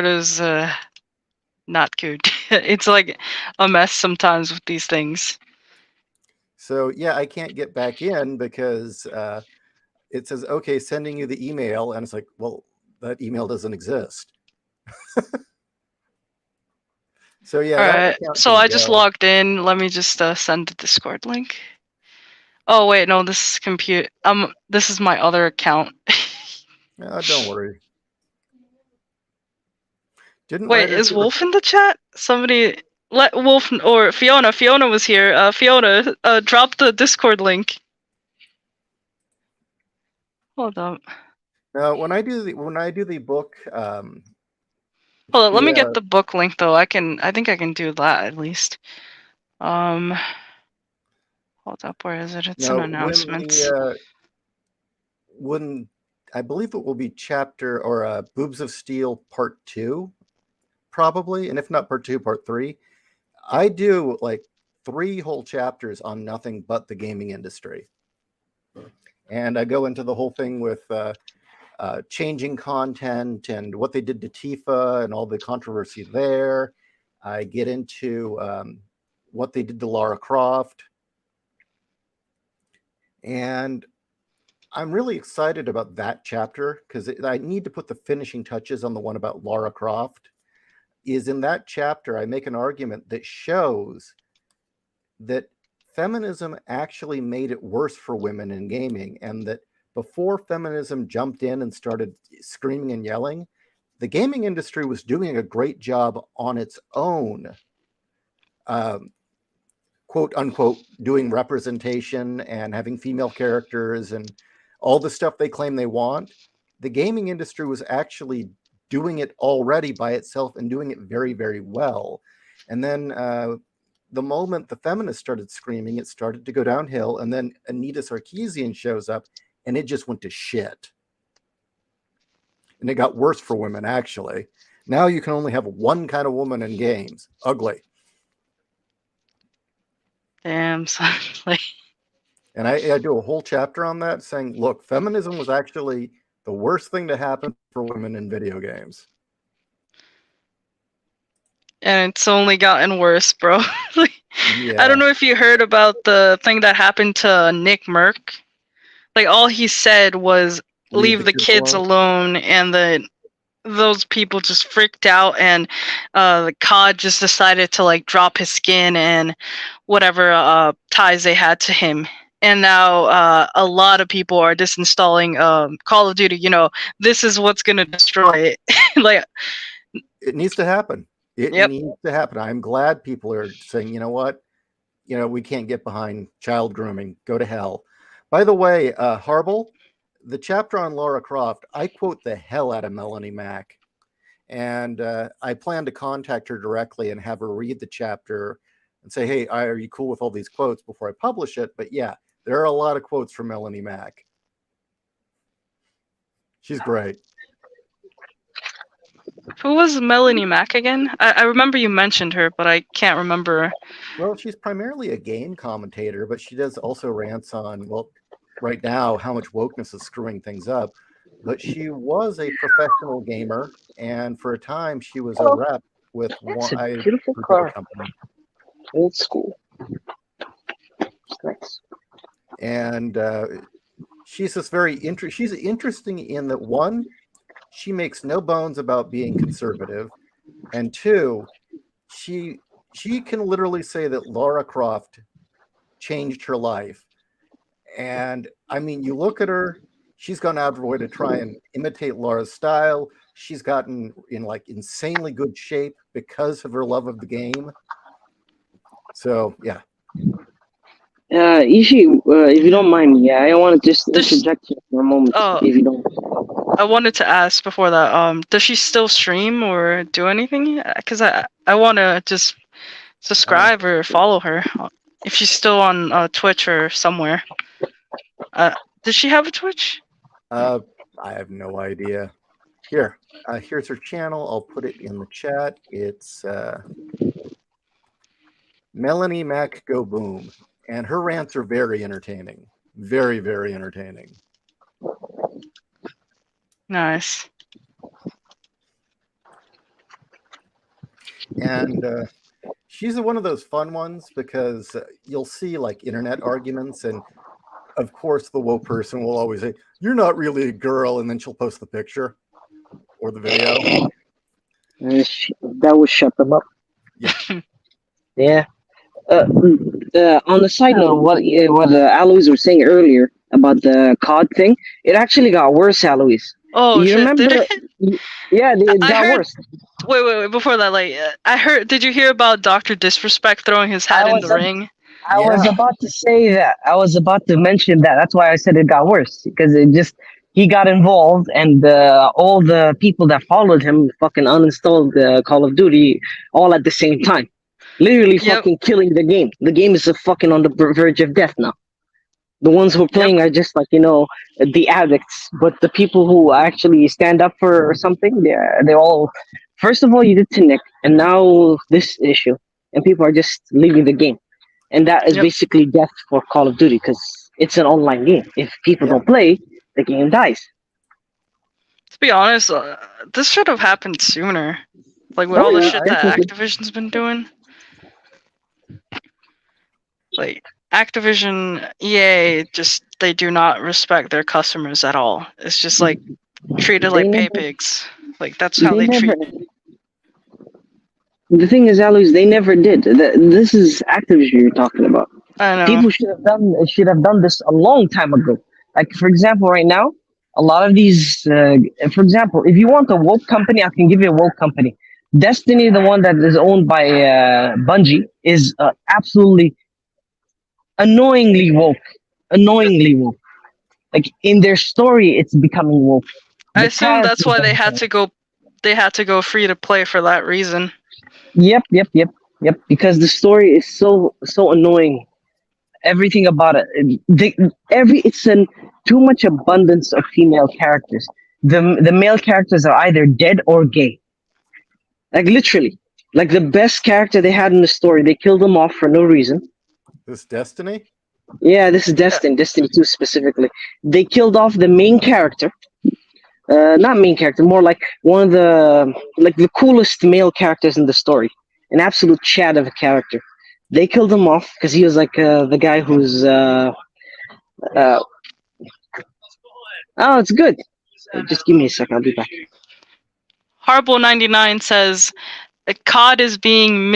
C: is not good. It's like a mess sometimes with these things.
A: So yeah, I can't get back in because it says, okay, sending you the email. And it's like, well, that email doesn't exist. So yeah.
C: All right. So I just logged in. Let me just send the Discord link. Oh wait, no, this is this is my other account.
A: Don't worry.
C: Wait, is Wolf in the chat? Somebody let Wolf or Fiona. Fiona was here. Fiona, drop the Discord link. Hold up.
A: Now, when I do the book,
C: Hold on, let me
A: Yeah.
C: get the book link though. I think I can do that at least. Hold up, where is it? It's in
A: Now,
C: announcements.
A: when I believe it will be chapter or Boobs of Steel Part 2, probably, and if not Part 2, Part 3. I do like 3 whole chapters on nothing but the gaming industry. And I go into the whole thing with changing content and what they did to Tifa and all the controversy there. I get into what they did to Lara Croft. And I'm really excited about that chapter because I need to put the finishing touches on the one about Lara Croft. Is in that chapter, I make an argument that shows that feminism actually made it worse for women in gaming, and that before feminism jumped in and started screaming and yelling, the gaming industry was doing a great job on its own, quote unquote, doing representation and having female characters and all the stuff they claim they want. The gaming industry was actually doing it already by itself and doing it very, very well. And then the moment the feminists started screaming, it started to go downhill. And then Anita Sarkeesian shows up and it just went to shit. And it got worse for women, actually. Now you can only have one kind of woman in games. Ugly.
C: Damn, son. Like,
A: And I do a whole chapter on that saying, look, feminism was actually the worst thing to happen for women in video games.
C: and it's only gotten worse, bro. Like,
A: Yeah.
C: I don't know if you heard about the thing that happened to Nick Merck. Like, all he said was leave the kids alone, and those people just freaked out, and the COD just decided to like drop his skin and whatever ties they had to him. And now a lot of people are disinstalling Call of Duty. This is what's gonna destroy it. Like,
A: it needs to happen. It
C: Yep.
A: needs to happen. I'm glad people are saying, you know what? We can't get behind child grooming. Go to hell. By the way, Harble, the chapter on Lara Croft, I quote the hell out of Melanie Mack. And I plan to contact her directly and have her read the chapter and say, hey, are you cool with all these quotes before I publish it? But yeah, there are a lot of quotes from Melanie Mack. She's great.
C: Who was Melanie Mack again? I remember you mentioned her, but I can't remember.
A: Well, she's primarily a game commentator, but she does also rants on, well, right now, how much wokeness is screwing things up. But she was a professional gamer, and for a time, she was a rep with
B: That's
A: one
B: a beautiful car.
A: company.
B: Old school. Nice.
A: And she's this she's interesting in that, one, she makes no bones about being conservative, and two, she can literally say that Lara Croft changed her life. And I mean, you look at her, she's gone out of her way to try and imitate Lara's style. She's gotten in like insanely good shape because of her love of the game. So yeah.
B: Ishi, if you don't mind, I want to just interject here for a moment, if you don't.
C: I wanted to ask before that, does she still stream or do anything? Because I want to just subscribe or follow her if she's still on Twitch or somewhere. Does she have a Twitch?
A: I have no idea. Here's her channel. I'll put it in the chat. It's Melanie Mac Go Boom. And her rants are very entertaining. Very, very entertaining.
C: Nice.
A: And she's one of those fun ones because you'll see like internet arguments, and of course the woke person will always say, you're not really a girl, and then she'll post the picture or the video.
B: That would shut them up.
A: Yeah.
B: Yeah. On the side note, what Alois was saying earlier about the COD thing, it actually got worse, Alois.
C: Oh,
B: you remember?
C: Did it?
B: Yeah, it got worse.
C: Wait, before that, like, I heard, did you hear about Dr. Disrespect throwing his hat in the ring?
B: I was about to say that. I was about to mention that. That's why I said it got worse, because it just, he got involved, and all the people that followed him fucking uninstalled Call of Duty all at the same time, literally
C: Yep.
B: fucking killing the game. The game is fucking on the verge of death now. The ones who are
C: Yep.
B: playing are just like, the addicts, but the people who actually stand up for something, they're all. First of all, you did to Nick, and now this issue, and people are just leaving the game, and that is
C: Yep.
B: basically death for Call of Duty because it's an online game. If people
A: Yeah.
B: don't play, the game dies.
C: To be honest, this should have happened sooner. Like with
B: Oh,
C: all the
B: yeah,
C: shit
A: I
C: that
B: definitely.
C: Activision's been doing. Like Activision, EA, just they do not respect their customers at all. It's just like treated
B: They
C: like pay
B: never,
C: pigs. Like that's how
B: they
C: they
B: never.
C: treat.
B: The thing is, Alois, they never did. This is Activision you're talking about.
C: I know.
B: People should have done this a long time ago. Like for example, right now, a lot of these. For example, if you want a woke company, I can give you a woke company. Destiny, the one that is owned by Bungie, is absolutely annoyingly woke. Annoyingly woke. Like in their story, it's becoming woke.
C: I
B: The
C: assume that's
B: characters
C: why
B: are
C: they had
B: becoming.
C: to go. They had to go free to play for that reason.
B: Yep. Because the story is so annoying. Everything about it. It's an too much abundance of female characters. The male characters are either dead or gay. Like literally, like the best character they had in the story, they killed them off for no reason.
A: This Destiny?
B: Yeah, this is Destiny 2 specifically. They killed off the main character. Not main character, more like one of the coolest male characters in the story. An absolute chat of a character. They killed him off because he was like the guy who's oh, it's good. Just give me a second, I'll be back.
C: Harbo99 says, COD is being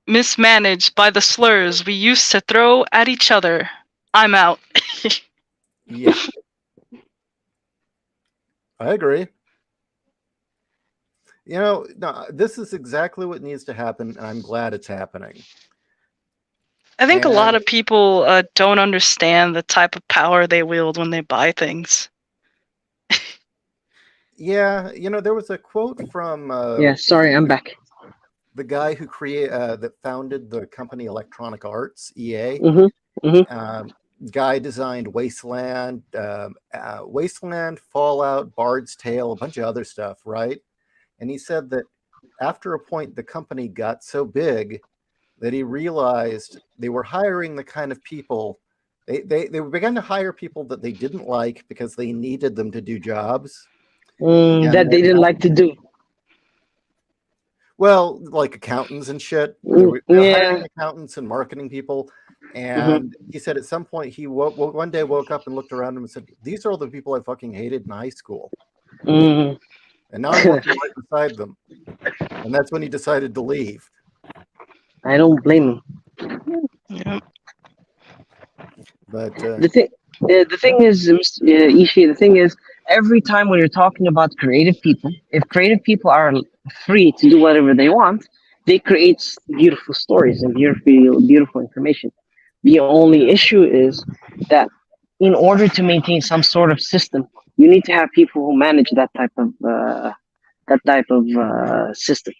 C: mismanaged by the slurs we used to throw at each other. I'm out.
A: Yeah. I agree. No, this is exactly what needs to happen, and I'm glad it's happening.
C: I think a lot
A: And-
C: of people don't understand the type of power they wield when they buy things.
A: Yeah, there was a quote from
B: Yeah, sorry, I'm back.
A: the guy who that founded the company Electronic Arts, EA. Guy designed Wasteland, Fallout, Bard's Tale, a bunch of other stuff, right? And he said that after a point, the company got so big that he realized they were hiring the kind of people they began to hire people that they didn't like because they needed them to do jobs
B: that they didn't like to do.
A: Well, like accountants and shit. They were hiring accountants and marketing people. And he said at some point he one day woke up and looked around him and said, "These are all the people I fucking hated in high school." And now I'm working right beside them. And that's when he decided to leave.
B: I don't blame him.
C: Yeah.
A: But
B: The thing is, Mr. Ishii, the thing is, every time when you're talking about creative people, if creative people are free to do whatever they want, they create beautiful stories and beautiful information. The only issue is that in order to maintain some sort of system, you need to have people who manage that type of system.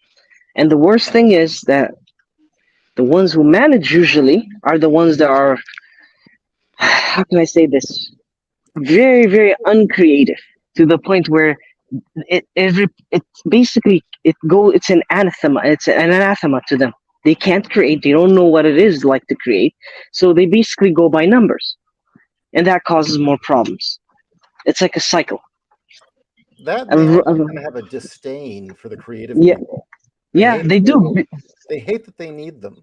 B: And the worst thing is that the ones who manage usually are the ones that are, how can I say this, very, very uncreative, to the point where it's an anathema. It's an anathema to them. They can't create. They don't know what it is like to create. So they basically go by numbers, and that causes more problems. It's like a cycle.
A: that they kind of have a disdain for the creative people.
B: They do.
A: They hate that they need them.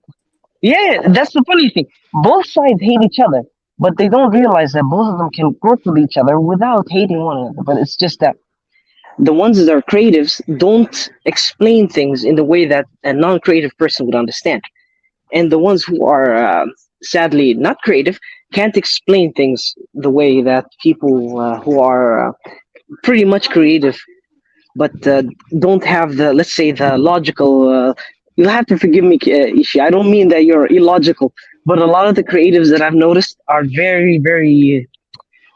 B: Yeah, that's the funny thing. Both sides hate each other, but they don't realize that both of them can work with each other without hating one another. But it's just that the ones that are creatives don't explain things in the way that a non-creative person would understand. And the ones who are sadly not creative can't explain things the way that people who are pretty much creative but don't have the, let's say, the logical. You'll have to forgive me, Ishi. I don't mean that you're illogical, but a lot of the creatives that I've noticed are very, very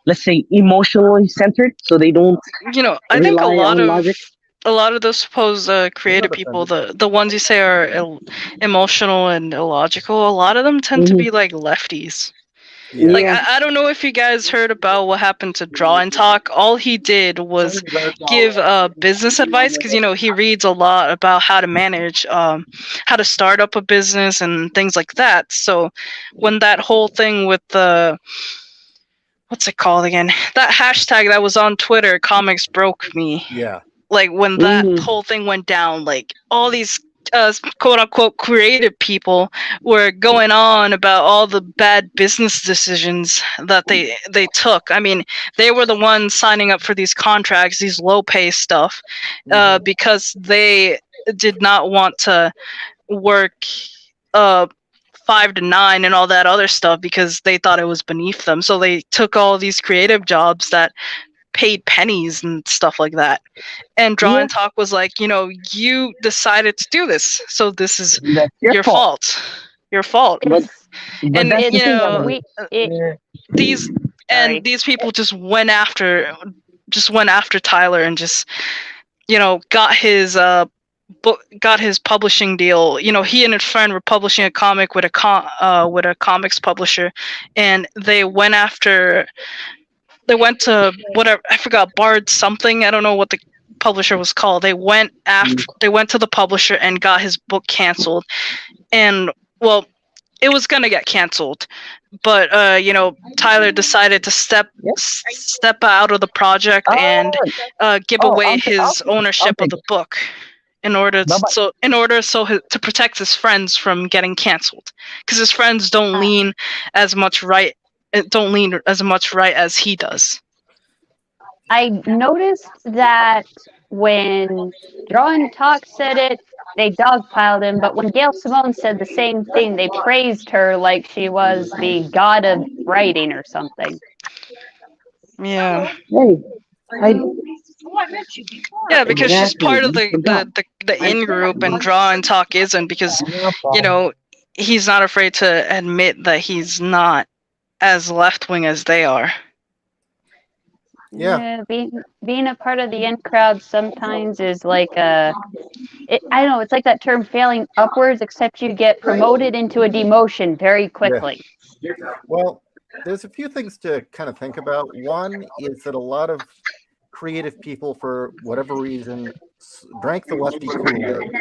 B: let's say, emotionally centered, so they don't
C: I think
B: rely on logic.
C: a lot of those supposed creative people, the ones you say are emotional and illogical, a lot of them tend to
B: Hmm.
C: be like lefties.
A: Yeah.
C: Like
B: Yeah.
C: I don't know if you guys heard about what happened to Draw and Talk. All he did was give business advice because he reads a lot about how to manage, how to start up a business and things like that. So when that whole thing with the what's it called again? That hashtag that was on Twitter, comics broke me.
A: Yeah.
C: Like when that
B: Hmm.
C: whole thing went down, like all these quote unquote creative people were going on about all the bad business decisions that they took. I mean, they were the ones signing up for these contracts, these low pay stuff,
A: Mhm.
C: because they did not want to work uh 5 to 9 and all that other stuff because they thought it was beneath them. So they took all these creative jobs that paid pennies and stuff like that. And Draw
B: Yeah.
C: and Talk was like, you decided to do this, so this is
B: That's your
C: your
B: fault.
C: fault. Your fault.
B: But
D: It's
B: but
C: And
B: that's the
D: it's
B: thing.
D: we it
C: these
D: sorry.
C: these people just went after Tyler and just got his got his publishing deal. He and his friend were publishing a comic with a comics publisher, and they went to whatever, I forgot, Bard something. I don't know what the publisher was called. They went to the publisher and got his book canceled. And well, it was gonna get canceled, but Tyler decided to
B: Yep.
C: step out of the project and
B: Oh,
C: give
B: oh,
C: away his
B: I'll
C: ownership of
B: take
C: the
B: it.
C: book in order
B: Bye bye.
C: to protect his friends from getting canceled, because his friends
D: Uh,
C: don't lean as much right as he does.
D: I noticed that when Draw and Talk said it, they dogpiled him, but when Gail Simone said the same thing, they praised her like she was the god of writing or something.
C: Yeah.
B: Hey, I
C: Yeah, because she's
B: exactly.
C: part of
B: You forgot.
C: the in group, and Draw and Talk isn't, because
B: No
C: you
B: problem.
C: know he's not afraid to admit that he's not as left wing as they are.
A: Yeah.
D: Being a part of the in crowd sometimes is like I don't know, it's like that term failing upwards, except you get promoted into a demotion very
A: Yeah.
D: quickly.
A: Well, there's a few things to kind of think about. One is that a lot of creative people, for whatever reason, drank the lefty Kool-Aid.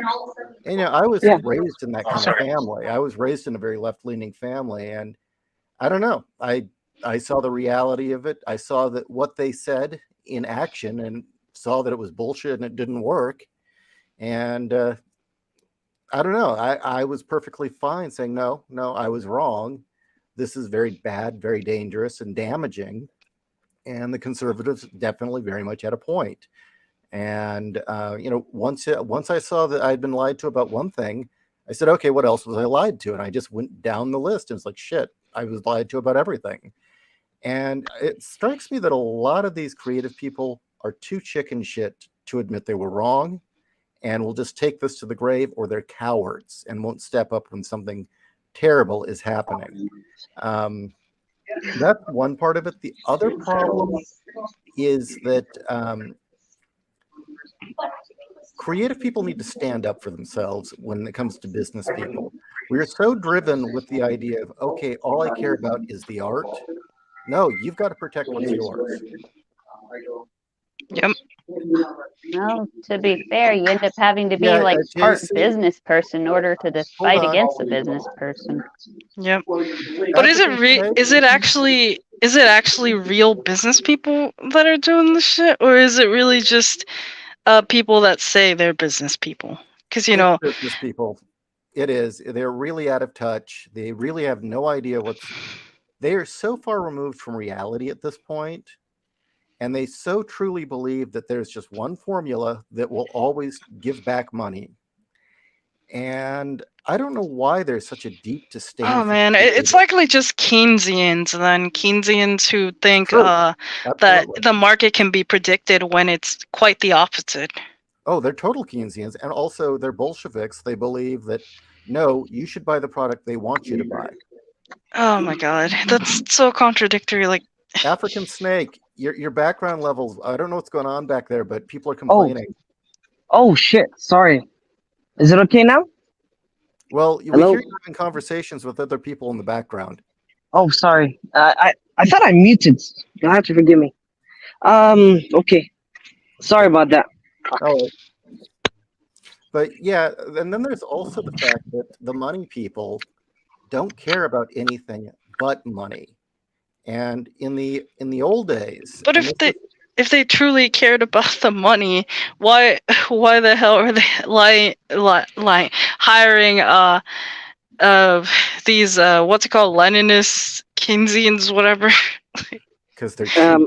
A: And I was
B: Yeah.
A: raised in that kind of family. I was raised in a very left-leaning family, and I don't know. I saw the reality of it. I saw that what they said in action, and saw that it was bullshit and it didn't work. And I don't know. I was perfectly fine saying no, I was wrong. This is very bad, very dangerous, and damaging. And the conservatives definitely very much had a point. And once I saw that I'd been lied to about one thing, I said, okay, what else was I lied to? And I just went down the list, and it's like, shit, I was lied to about everything. And it strikes me that a lot of these creative people are too chicken shit to admit they were wrong, and will just take this to the grave, or they're cowards and won't step up when something terrible is happening. That's one part of it. The other problem is that creative people need to stand up for themselves when it comes to business people. We are so driven with the idea of, okay, all I care about is the art. No, you've got to protect what's yours.
C: Yep.
D: Well, to be fair, you end up having to be
A: Yeah,
D: like part
A: Jason,
D: business person in order to
A: hold
D: fight
A: on.
D: against a business person.
C: Yep. But
A: That's
C: is
A: what
C: it
A: they say.
C: is it actually real business people that are doing this shit, or is it really just people that say they're business people? Because
A: It's business people. It is. They're really out of touch. They really have no idea they are so far removed from reality at this point, and they so truly believe that there's just one formula that will always give back money. And I don't know why there's such a deep disdain.
C: oh
A: for
C: man, it's
A: creative.
C: likely just Keynesians, and then Keynesians who think
A: True.
C: that
A: Absolutely.
C: the market can be predicted when it's quite the opposite.
A: Oh, they're total Keynesians, and also they're Bolsheviks. They believe that no, you should buy the product they want you to buy.
C: Oh my god, that's so contradictory. Like,
A: African snake, your background levels. I don't know what's going on back there, but people are complaining.
B: Oh shit! Sorry. Is it okay now?
A: Well, we
B: Hello?
A: hear you having conversations with other people in the background.
B: Oh, sorry. I thought I muted. You'll have to forgive me. Okay. Sorry about that.
A: Oh, but yeah, and then there's also the fact that the money people don't care about anything but money. And in the old days,
C: But
A: and
C: if they truly cared about the money, why the hell are they like hiring these what's it called, Leninists, Keynesians, whatever?
A: because they're cheap.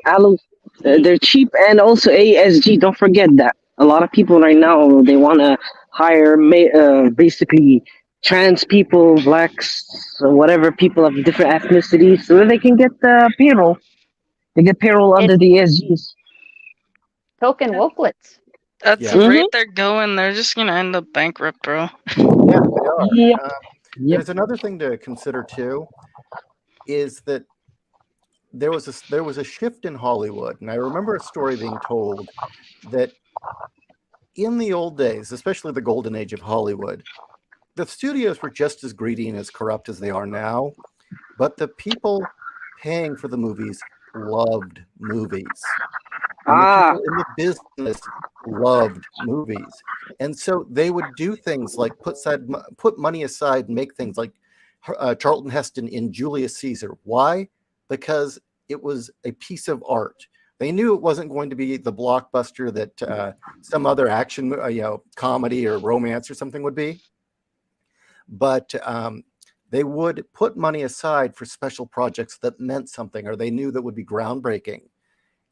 B: They're cheap, and also ASG. Don't forget that a lot of people right now they want to hire basically trans people, blacks, or whatever people of different ethnicities, so that they can get the payroll. They get payroll under the ASGs.
D: Token wokelets.
C: At
A: Yeah.
C: the rate they're going, they're just gonna end up bankrupt, bro.
A: Yeah, they are.
B: Yep.
A: There's another thing to consider too, is that there was a shift in Hollywood, and I remember a story being told that in the old days, especially the golden age of Hollywood, the studios were just as greedy and as corrupt as they are now, but the people paying for the movies loved movies. And the people in the business loved movies. And so they would do things like put money aside and make things like Charlton Heston in Julius Caesar. Why? Because it was a piece of art. They knew it wasn't going to be the blockbuster that some other action, comedy or romance or something would be. But they would put money aside for special projects that meant something, or they knew that would be groundbreaking,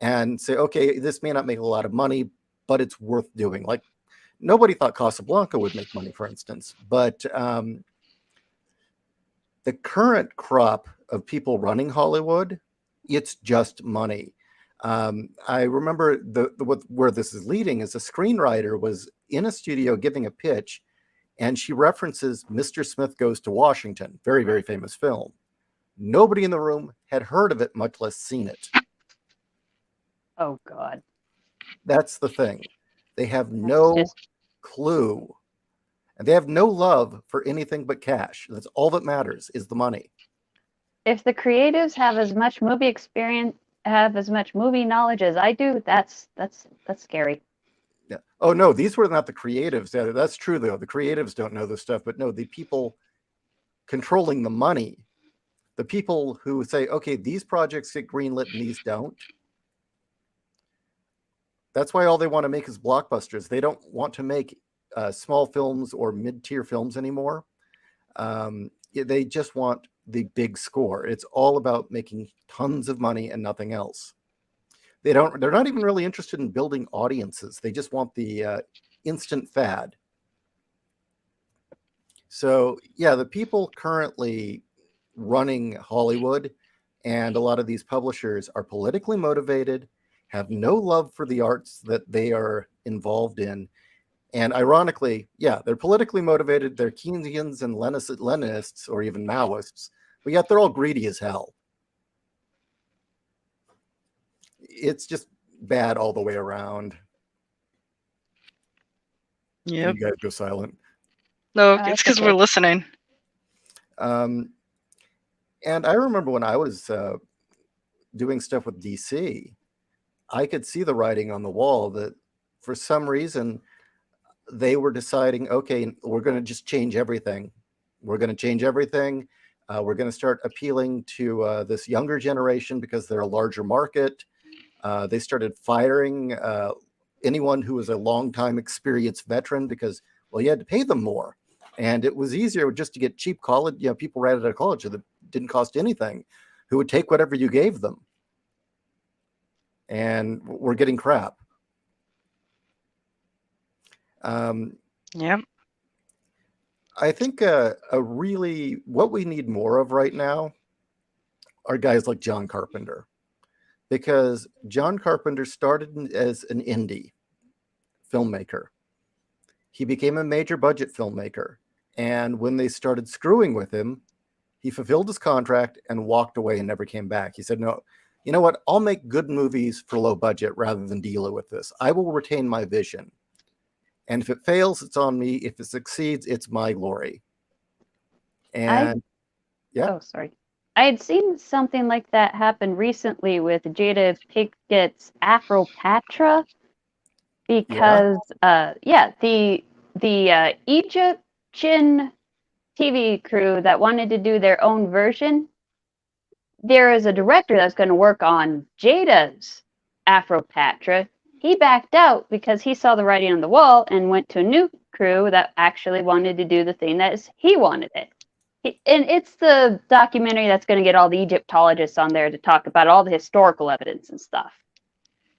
A: and say, okay, this may not make a lot of money, but it's worth doing. Like nobody thought Casablanca would make money, for instance, but the current crop of people running Hollywood, it's just money. I remember where this is leading is a screenwriter was in a studio giving a pitch, and she references Mr. Smith Goes to Washington, very, very famous film. Nobody in the room had heard of it, much less seen it.
D: Oh God.
A: That's the thing. They have no clue, and they have no love for anything but cash. That's all that matters is the money.
D: If the creatives have as much movie experience, have as much movie knowledge as I do, that's scary.
A: Yeah. Oh no, these were not the creatives. Yeah, that's true though. The creatives don't know this stuff, but no, the people controlling the money, the people who say, okay, these projects get greenlit and these don't. That's why all they want to make is blockbusters. They don't want to make small films or mid-tier films anymore. They just want the big score. It's all about making tons of money and nothing else. They're not even really interested in building audiences. They just want the instant fad. So yeah, the people currently running Hollywood and a lot of these publishers are politically motivated, have no love for the arts that they are involved in. And ironically, yeah, they're politically motivated. They're Keynesians and Leninists or even Maoists, but yet they're all greedy as hell. It's just bad all the way around.
C: Yep.
A: You guys go silent.
C: No, it's because we're listening.
A: And I remember when I was doing stuff with DC, I could see the writing on the wall that for some reason they were deciding, okay, we're going to just change everything. We're going to change everything. We're going to start appealing to this younger generation because they're a larger market. They started firing anyone who was a long-time experienced veteran because, well, you had to pay them more. And it was easier just to get cheap college, people right out of college that didn't cost anything, who would take whatever you gave them. And we're getting crap.
C: Yeah.
A: I think what we need more of right now are guys like John Carpenter, because John Carpenter started as an indie filmmaker. He became a major budget filmmaker. And when they started screwing with him, he fulfilled his contract and walked away and never came back. He said, no, you know what? I'll make good movies for low budget rather than deal with this. I will retain my vision. And if it fails, it's on me. If it succeeds, it's my glory. And yeah.
D: Oh, sorry. I had seen something like that happen recently with Jada Pickett's Afropatra because, the Egyptian TV crew that wanted to do their own version, there is a director that's going to work on Jada's Afropatra. He backed out because he saw the writing on the wall and went to a new crew that actually wanted to do the thing that he wanted it. And it's the documentary that's going to get all the Egyptologists on there to talk about all the historical evidence and stuff.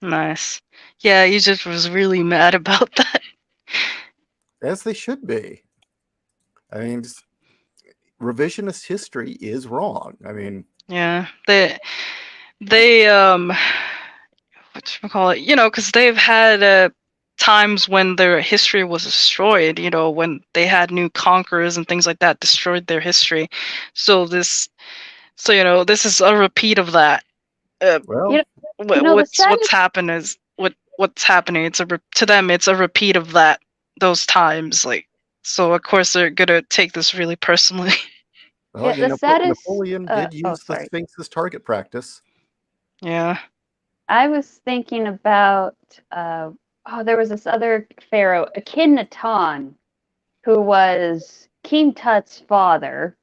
C: Nice. Yeah, Egypt was really mad about that.
A: As they should be. I mean, revisionist history is wrong. I mean,
C: yeah, they whatchamacallit, because they've had times when their history was destroyed, when they had new conquerors and things like that destroyed their history. So this is a repeat of that.
A: well,
C: What's happened is what's happening. To them, it's a repeat of those times. Like, so of course they're gonna take this really personally.
A: well,
D: Yeah, the saddest-
A: Napoleon did use the
D: sorry.
A: Sphinx as target practice.
C: Yeah.
D: I was thinking about, there was this other pharaoh, Akhenaton, who was King Tut's father.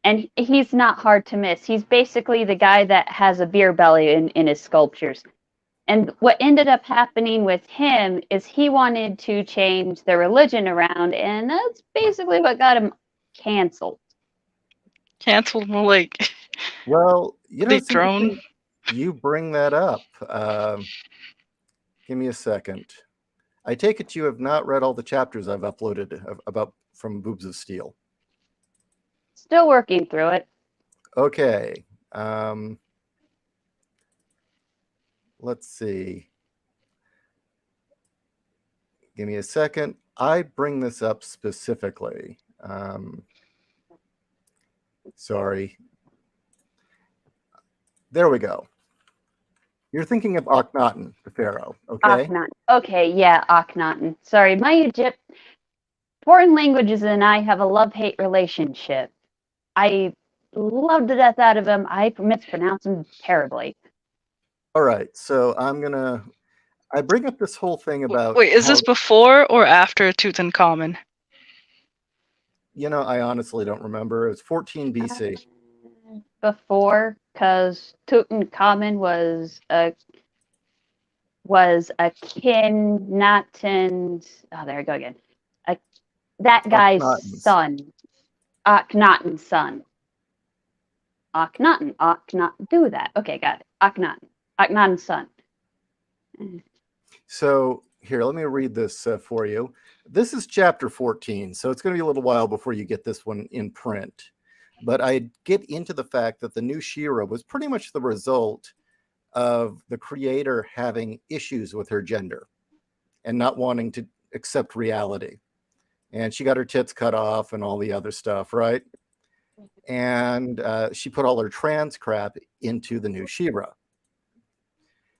D: And he's not hard to miss. He's basically the guy that has a beer belly in his sculptures. And what ended up happening with him is he wanted to change the religion around, and that's basically what got him canceled.
C: Canceled, more like
A: Well, it's
C: dethroned.
A: interesting you bring that up. Give me a second. I take it you have not read all the chapters I've uploaded about from Boobs of Steel.
D: Still working through it.
A: Okay. Let's see. Give me a second. I bring this up specifically. Sorry. There we go. You're thinking of Akhenaten, the pharaoh, okay?
D: Akhenaten. Okay, yeah, Akhenaten. Sorry, my foreign languages and I have a love-hate relationship. I love the death out of him. I mispronounce him terribly.
A: All right, so I bring up this whole thing about...
C: Wait, is this before or after Tutankhamun?
A: I honestly don't remember. It was 14 BC.
D: Before, because Tutankhamun was a Akhenaten's. Oh, there I go again. That guy's son, Akhenaten's son. Akhenaten. Do that. Okay, got it. Akhenaten's son.
A: So here, let me read this for you. This is chapter 14, so it's going to be a little while before you get this one in print. But I get into the fact that the new She-Ra was pretty much the result of the creator having issues with her gender and not wanting to accept reality. And she got her tits cut off and all the other stuff, right? And she put all her trans crap into the new She-Ra.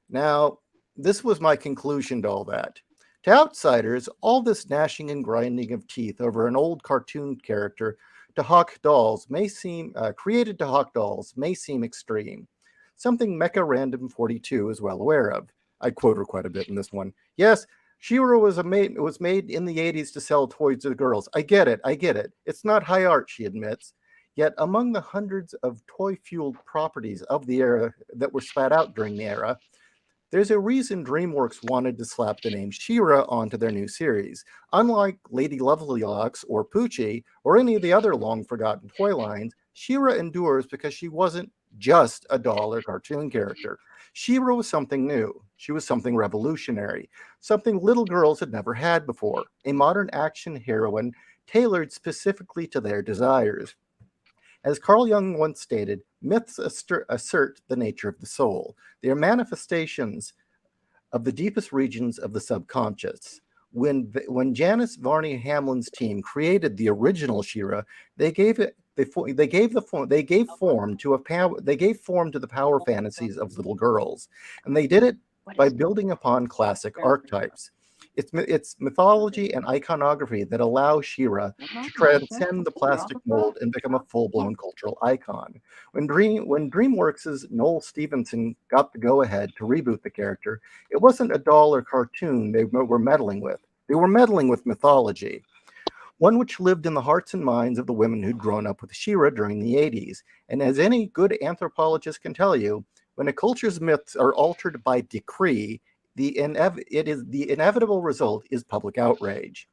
A: Now, this was my conclusion to all that. To outsiders, all this gnashing and grinding of teeth over an old cartoon character created to hawk dolls may seem extreme. Something Mecha Random 42 is well aware of. I quote her quite a bit in this one. Yes, She-Ra was made in the 80s to sell toys to the girls. I get it. It's not high art, she admits. Yet among the hundreds of toy-fueled properties of the era that were spat out during the era, there's a reason DreamWorks wanted to slap the name She-Ra onto their new series. Unlike Lady Lovelocks or Poochie or any of the other long-forgotten toy lines, She-Ra endures because she wasn't just a doll or cartoon character. She-Ra was something new. She was something revolutionary, something little girls had never had before, a modern action heroine tailored specifically to their desires. As Carl Jung once stated, myths assert the nature of the soul. They are manifestations of the deepest regions of the subconscious. When Janice Varney Hamlin's team created the original She-Ra, they gave form to the power fantasies of little girls, and they did it by building upon classic archetypes. It's mythology and iconography that allow She-Ra to transcend the plastic mold and become a full-blown cultural icon. When DreamWorks' Noel Stevenson got the go-ahead to reboot the character, it wasn't a doll or cartoon they were meddling with. They were meddling with mythology, one which lived in the hearts and minds of the women who'd grown up with She-Ra during the 80s. And as any good anthropologist can tell you, when a culture's myths are altered by decree, the inevitable result is public outrage.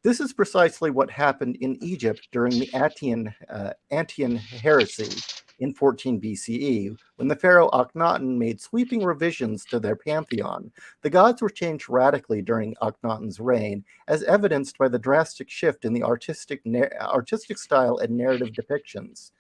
A: This is precisely what happened in Egypt during the Antiochian heresy in 14 BCE, when the pharaoh Akhenaten made sweeping revisions to their pantheon. The gods were changed radically during Akhenaten's reign, as evidenced by the drastic shift in the artistic style and narrative depictions.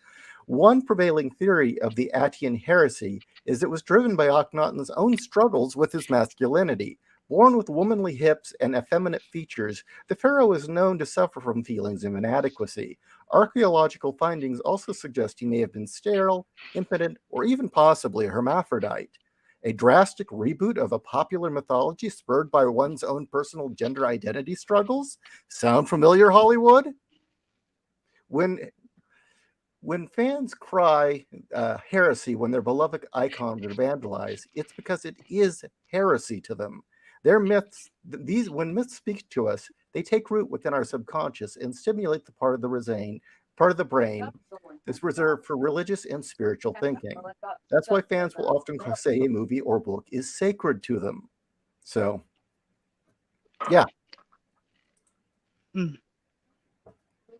A: One prevailing theory of the Antiochian heresy is it was driven by Akhenaten's own struggles with his masculinity. Born with womanly hips and effeminate features, the pharaoh is known to suffer from feelings of inadequacy. Archaeological findings also suggest he may have been sterile, impotent, or even possibly a hermaphrodite. A drastic reboot of a popular mythology spurred by one's own personal gender identity struggles? Sound familiar, Hollywood? When fans cry heresy when their beloved icons are vandalized, it's because it is heresy to them. Their myths, when myths speak to us, they take root within our subconscious and stimulate the part of the brain that's reserved for religious and spiritual thinking. That's why fans will often say a movie or book is sacred to them. So, yeah.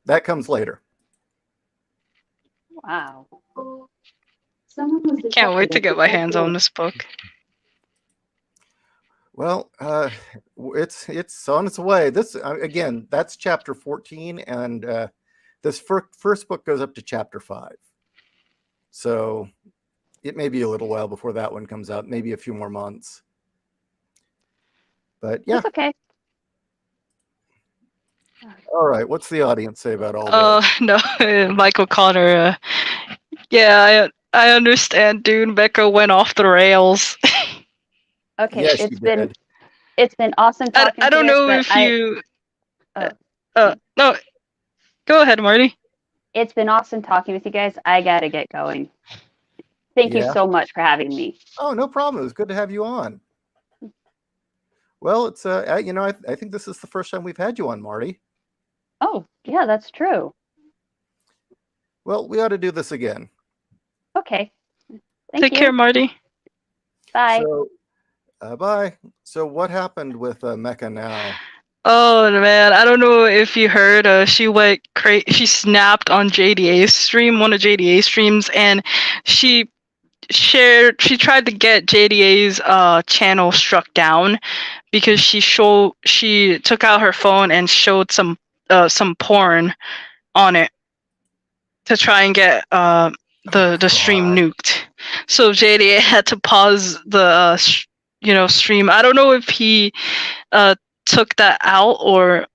A: That comes later.
D: Wow.
C: Can't wait to get my hands on this book.
A: Well, it's on its way. This again, that's chapter 14, and this first book goes up to chapter 5. So it may be a little while before that one comes out, maybe a few more months. But yeah.
D: That's okay.
A: All right, what's the audience say about all this?
C: No, Michael Connor. Yeah, I understand, dude. Becca went off the rails.
D: Okay,
A: Yes,
D: it's been awesome talking
C: I don't
D: to you
C: know
D: guys,
C: if you. No, go ahead, Marty.
D: It's been awesome talking with you guys. I gotta get going. Thank you so much for having me.
A: Oh, no problem. It was good to have you on. Well, it's I think this is the first time we've had you on, Marty.
D: Oh, yeah, that's true.
A: Well, we ought to do this again.
D: Okay.
C: Take care, Marty.
D: Bye.
A: So, bye. So what happened with Mecca now?
C: Oh man, I don't know if you heard. She went she snapped on JDA's stream, one of JDA's streams, and she tried to get JDA's channel struck down because she took out her phone and showed some porn on it to try and get the stream nuked. So JDA had to pause the stream. I don't know if he took that out or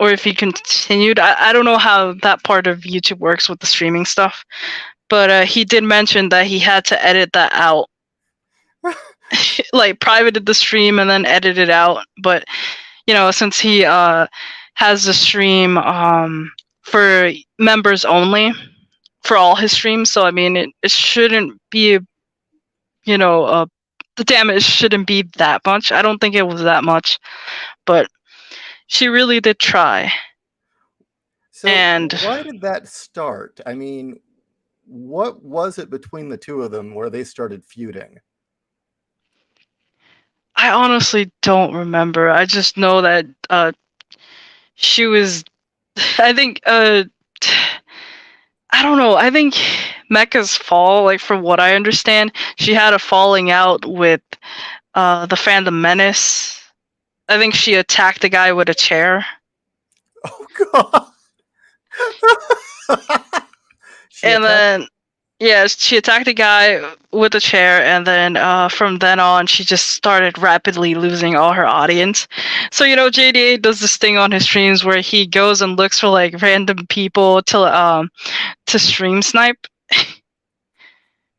C: if he continued. I don't know how that part of YouTube works with the streaming stuff, but he did mention that he had to edit that out. Like privated the stream and then edited it out. But since he has the stream for members only for all his streams, so I mean it shouldn't be the damage shouldn't be that much. I don't think it was that much, but she really did try.
A: So why did that start? I mean, what was it between the two of them where they started feuding?
C: I honestly don't remember. I just know that she was, I think, I don't know. I think Mecca's fall, like from what I understand, she had a falling out with the Phantom Menace. I think she attacked the guy with a chair.
A: Oh God!
C: And then Yeah, she attacked a guy with a chair, and then from then on, she just started rapidly losing all her audience. So JDA does this thing on his streams where he goes and looks for like random people to stream snipe,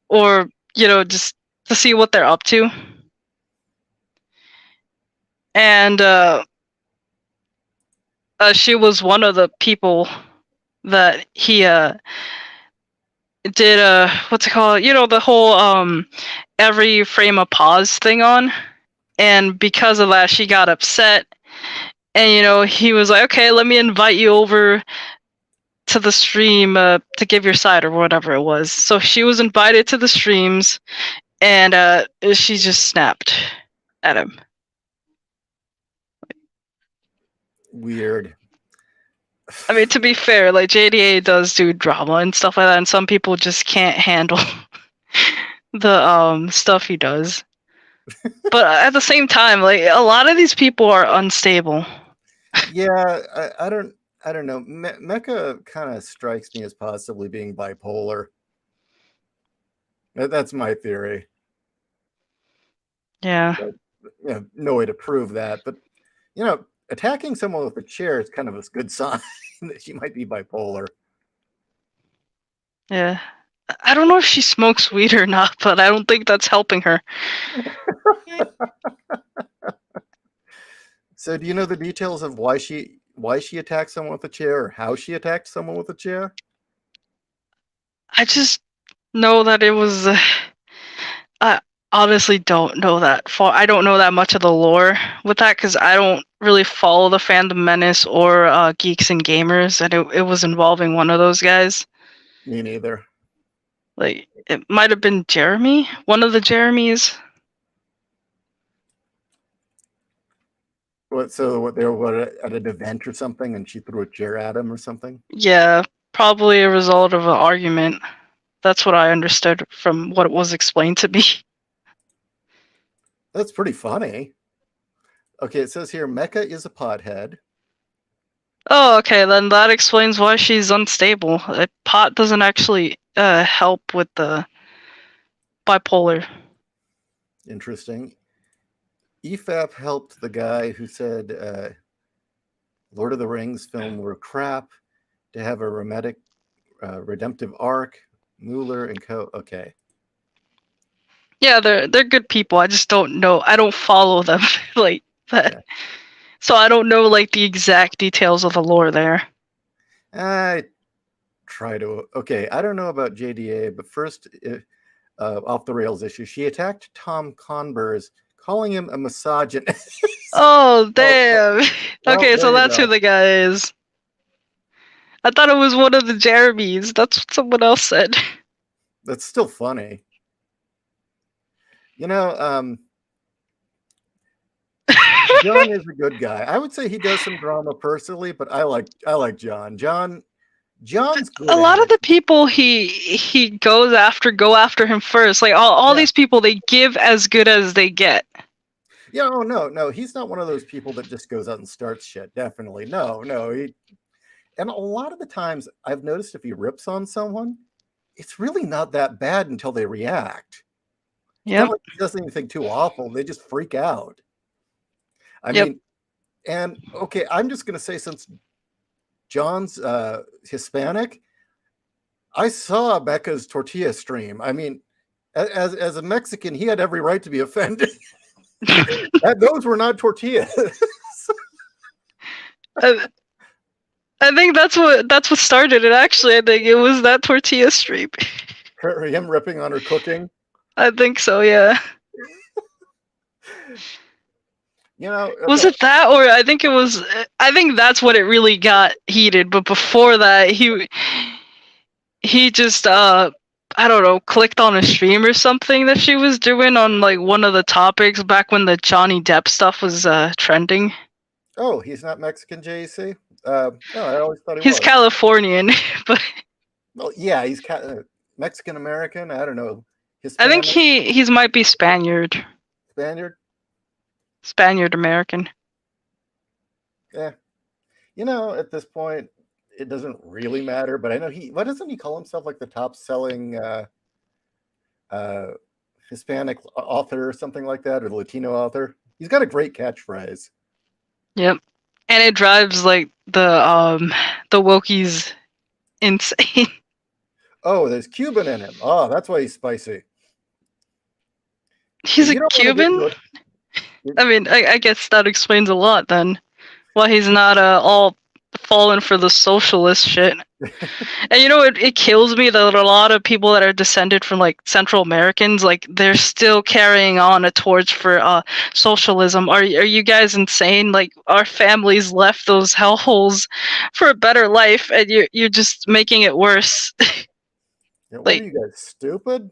C: or just to see what they're up to. And she was one of the people that he did what's it called? The whole every frame a pause thing on. And because of that, she got upset. And he was like, okay, let me invite you over to the stream to give your side or whatever it was. So she was invited to the streams, and she just snapped at him.
A: Weird.
C: I mean, to be fair, like JDA does do drama and stuff like that, and some people just can't handle the stuff he does. But at the same time, like a lot of these people are unstable.
A: Yeah, I don't know. Mecha kind of strikes me as possibly being bipolar. That's my theory.
C: Yeah.
A: But, no way to prove that, but attacking someone with a chair is kind of a good sign that she might be bipolar.
C: Yeah. I don't know if she smokes weed or not, but I don't think that's helping her.
A: So do you know the details of why she attacked someone with a chair, or how she attacked someone with a chair?
C: I just know that it was I honestly don't know that far. I don't know that much of the lore with that because I don't really follow the Fandom Menace or Geeks and Gamers, and it was involving one of those guys.
A: Me neither.
C: Like, it might have been Jeremy, one of the Jeremys.
A: So they were at an event or something, and she threw a chair at him or something?
C: Yeah, probably a result of an argument. That's what I understood from what was explained to me.
A: That's pretty funny. Okay, it says here, Mecha is a pothead.
C: Oh, okay, then that explains why she's unstable. Pot doesn't actually help with the bipolar.
A: Interesting. EFAP helped the guy who said Lord of the Rings film were crap to have a redemptive arc. Mueller and co. Okay.
C: Yeah, they're good people. I just don't know. I don't follow them like that.
A: Yeah.
C: So I don't know like the exact details of the lore there.
A: I try to. Okay, I don't know about JDA, but first, off the rails issue, she attacked Tom Converse, calling him a misogynist.
C: Oh, damn. Okay, so
A: there you
C: that's who
A: go.
C: the guy is. I thought it was one of the Jeremys. That's what someone else said.
A: That's still funny. John is a good guy. I would say he does some drama personally, but I like John. John's good.
C: A lot of the people he goes after go after him first. Like all these people, they give as good as they get.
A: Yeah, oh no, he's not one of those people that just goes out and starts shit. Definitely, no. And a lot of the times, I've noticed if he rips on someone, it's really not that bad until they react.
C: Yeah.
A: Not like he does anything too awful. They just freak out. I mean, and okay, I'm just gonna say, since John's Hispanic, I saw Becca's tortilla stream. I mean, as a Mexican, he had every right to be offended. Those were not tortillas.
C: I think that's what started it. Actually, I think it was that tortilla stream.
A: Him ripping on her cooking.
C: I think so. Yeah.
A: Okay.
C: Was it that, or I think it was? I think that's when it really got heated. But before that, he just I don't know, clicked on a stream or something that she was doing on like one of the topics back when the Johnny Depp stuff was trending.
A: Oh, he's not Mexican, JC? No, I always thought he was.
C: He's Californian, but
A: well, yeah, he's Mexican American. I don't know.
C: Hispanic? I think he's might be Spaniard.
A: Spaniard
C: American.
A: Yeah. At this point, it doesn't really matter, but I know why doesn't he call himself like the top selling Hispanic author or something like that, or the Latino author? He's got a great catchphrase.
C: Yep. And it drives like the Wokies insane.
A: Oh, there's Cuban in him. Oh, that's why he's spicy.
C: He's
A: But
C: a
A: you don't want to get
C: Cuban?
A: into it.
C: I mean, I guess that explains a lot then. Why he's not all falling for the socialist shit. And it kills me that a lot of people that are descended from like Central Americans, like they're still carrying on a torch for socialism. Are you guys insane? Like our families left those hellholes for a better life, and you're just making it worse.
A: Yeah, what
C: Like-
A: are you guys, stupid?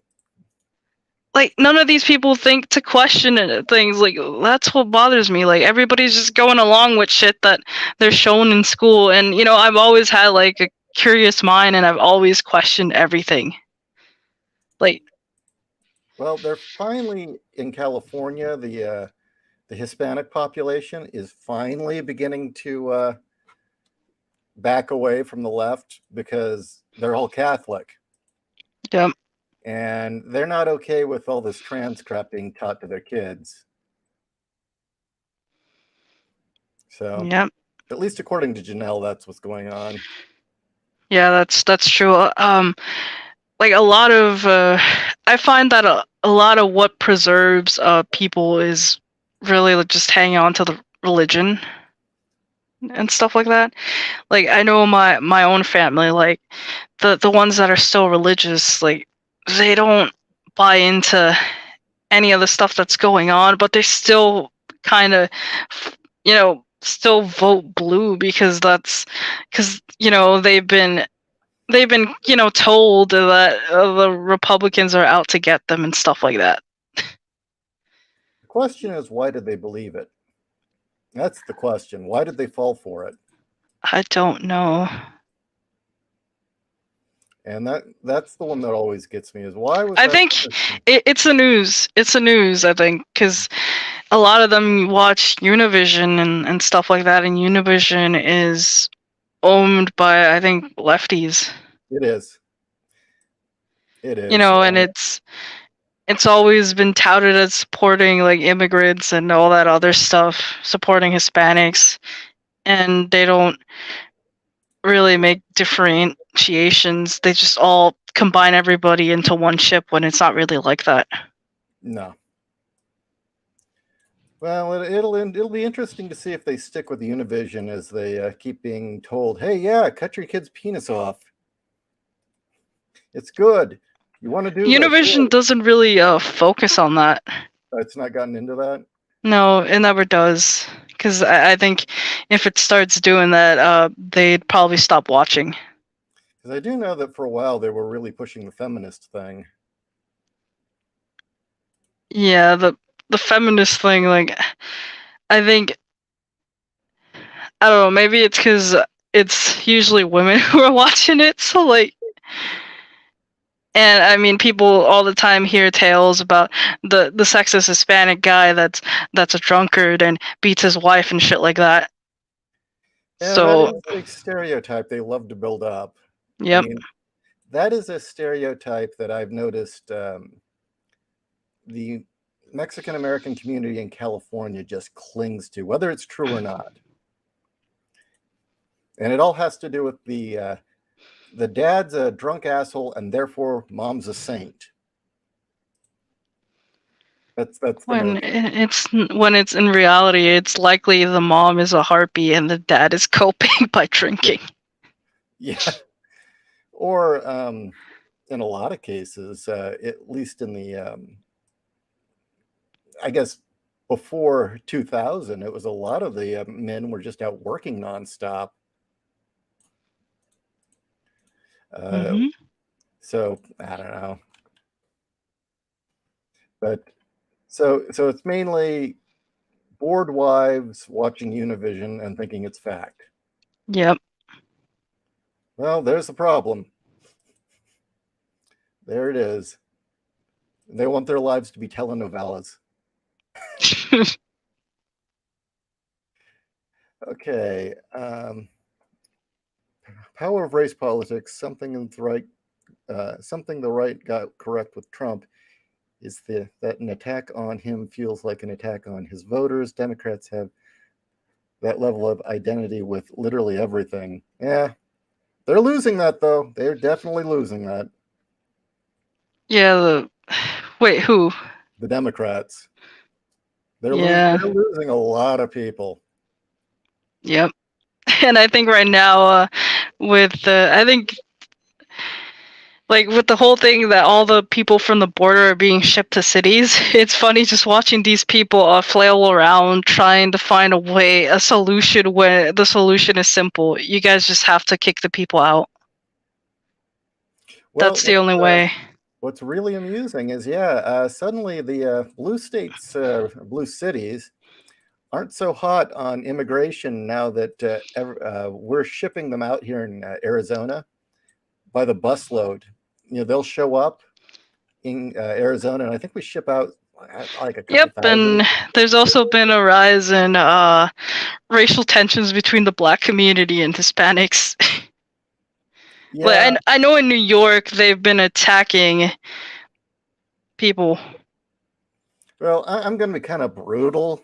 C: Like none of these people think to question things. Like that's what bothers me. Like everybody's just going along with shit that they're shown in school, and I've always had like a curious mind, and I've always questioned everything. Like,
A: Well, they're finally in California. The Hispanic population is finally beginning to back away from the left because they're all Catholic.
C: Yep.
A: And they're not okay with all this trans crap being taught to their kids. So,
C: Yep.
A: at least according to Janelle, that's what's going on.
C: Yeah, that's true. Like a lot of I find that a lot of what preserves people is really like just hanging on to the religion and stuff like that. Like I know my own family, like the ones that are still religious, like they don't buy into any of the stuff that's going on, but they still kind of still vote blue because they've been told that the Republicans are out to get them and stuff like that.
A: The question is, why did they believe it? That's the question. Why did they fall for it?
C: I don't know.
A: And that's the one that always gets me, is why was
C: I
A: that
C: think
A: person-
C: it's the news. It's the news, I think, because a lot of them watch Univision and stuff like that, and Univision is owned by, I think, lefties.
A: It is. It is.
C: And it's always been touted as supporting like immigrants and all that other stuff, supporting Hispanics, and they don't really make differentiations. They just all combine everybody into one ship when it's not really like that.
A: No. Well, it'll be interesting to see if they stick with Univision as they keep being told, "Hey, yeah, cut your kid's penis off. It's good. You want to do
C: Univision
A: this?"
C: doesn't really focus on that.
A: It's not gotten into that.
C: No, it never does. Because I think if it starts doing that, they'd probably stop watching.
A: Because I do know that for a while they were really pushing the feminist thing.
C: Yeah, the feminist thing, like, I think, I don't know, maybe it's because it's usually women who are watching it, so, like, and I mean, people all the time hear tales about the sexist Hispanic guy that's a drunkard and beats his wife and shit like that.
A: And
C: So,
A: that is a stereotype they love to build up.
C: yep.
A: I mean, that is a stereotype that I've noticed the Mexican American community in California just clings to, whether it's true or not. And it all has to do with the dad's a drunk asshole and therefore mom's a saint. That's the
C: When
A: notion.
C: when it's in reality, it's likely the mom is a harpy and the dad is coping by drinking.
A: Yeah. Or in a lot of cases, at least in the I guess before 2000, it was a lot of the men were just out working nonstop.
C: Mhm.
A: So I don't know, but so it's mainly bored wives watching Univision and thinking it's fact.
C: Yep.
A: Well, there's the problem. There it is. They want their lives to be telenovelas. Okay. power of race politics, something the right got correct with Trump is that an attack on him feels like an attack on his voters. Democrats have that level of identity with literally everything. Yeah, they're losing that though. They're definitely losing that.
C: Yeah. Wait, who?
A: The Democrats. They're
C: Yeah.
A: losing a lot of people.
C: Yep. And I think right now, I think like with the whole thing that all the people from the border are being shipped to cities, it's funny just watching these people flail around trying to find a solution when the solution is simple. You guys just have to kick the people out.
A: Well,
C: That's the only way.
A: What's really amusing is, suddenly the blue cities aren't so hot on immigration now that we're shipping them out here in Arizona by the busload. They'll show up in Arizona, and I think we ship out like a couple thousand.
C: And there's also been a rise in racial tensions between the Black community and Hispanics.
A: Yeah,
C: Like, I know in New York they've been attacking people.
A: well, I'm going to be kind of brutal.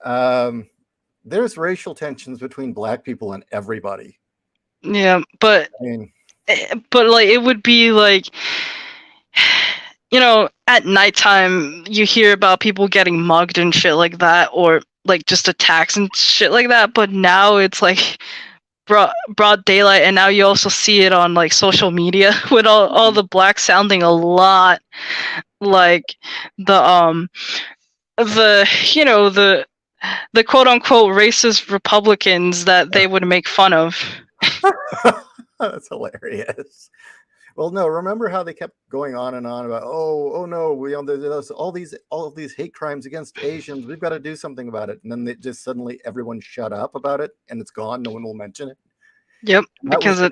A: There's racial tensions between Black people and everybody.
C: Yeah, but
A: I mean,
C: like it would be like, at nighttime you hear about people getting mugged and shit like that, or like just attacks and shit like that. But now it's like broad daylight, and now you also see it on like social media with all the Blacks sounding a lot like the the quote unquote racist Republicans that they would make fun of.
A: that's hilarious. Well, no, remember how they kept going on and on about, oh no, there's all of these hate crimes against Asians. We've got to do something about it. And then they just suddenly everyone shut up about it, and it's gone. No one will mention it.
C: Yep,
A: because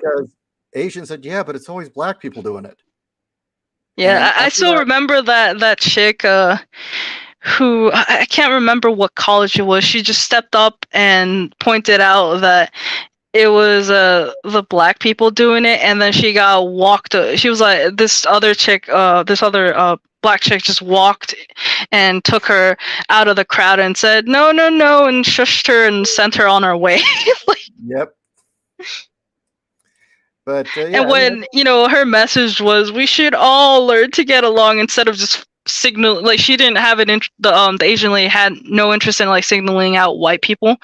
A: Asians said, yeah, but it's always Black people doing it.
C: Yeah, I still remember that chick who, I can't remember what college it was. She just stepped up and pointed out that it was the Black people doing it, and then she got walked. She was like, this other Black chick just walked and took her out of the crowd and said no, and shushed her and sent her on her way.
A: Yep. But
C: and when her message was, we should all learn to get along, instead of just signal, like, she didn't have the Asian lady had no interest in like signaling out white people.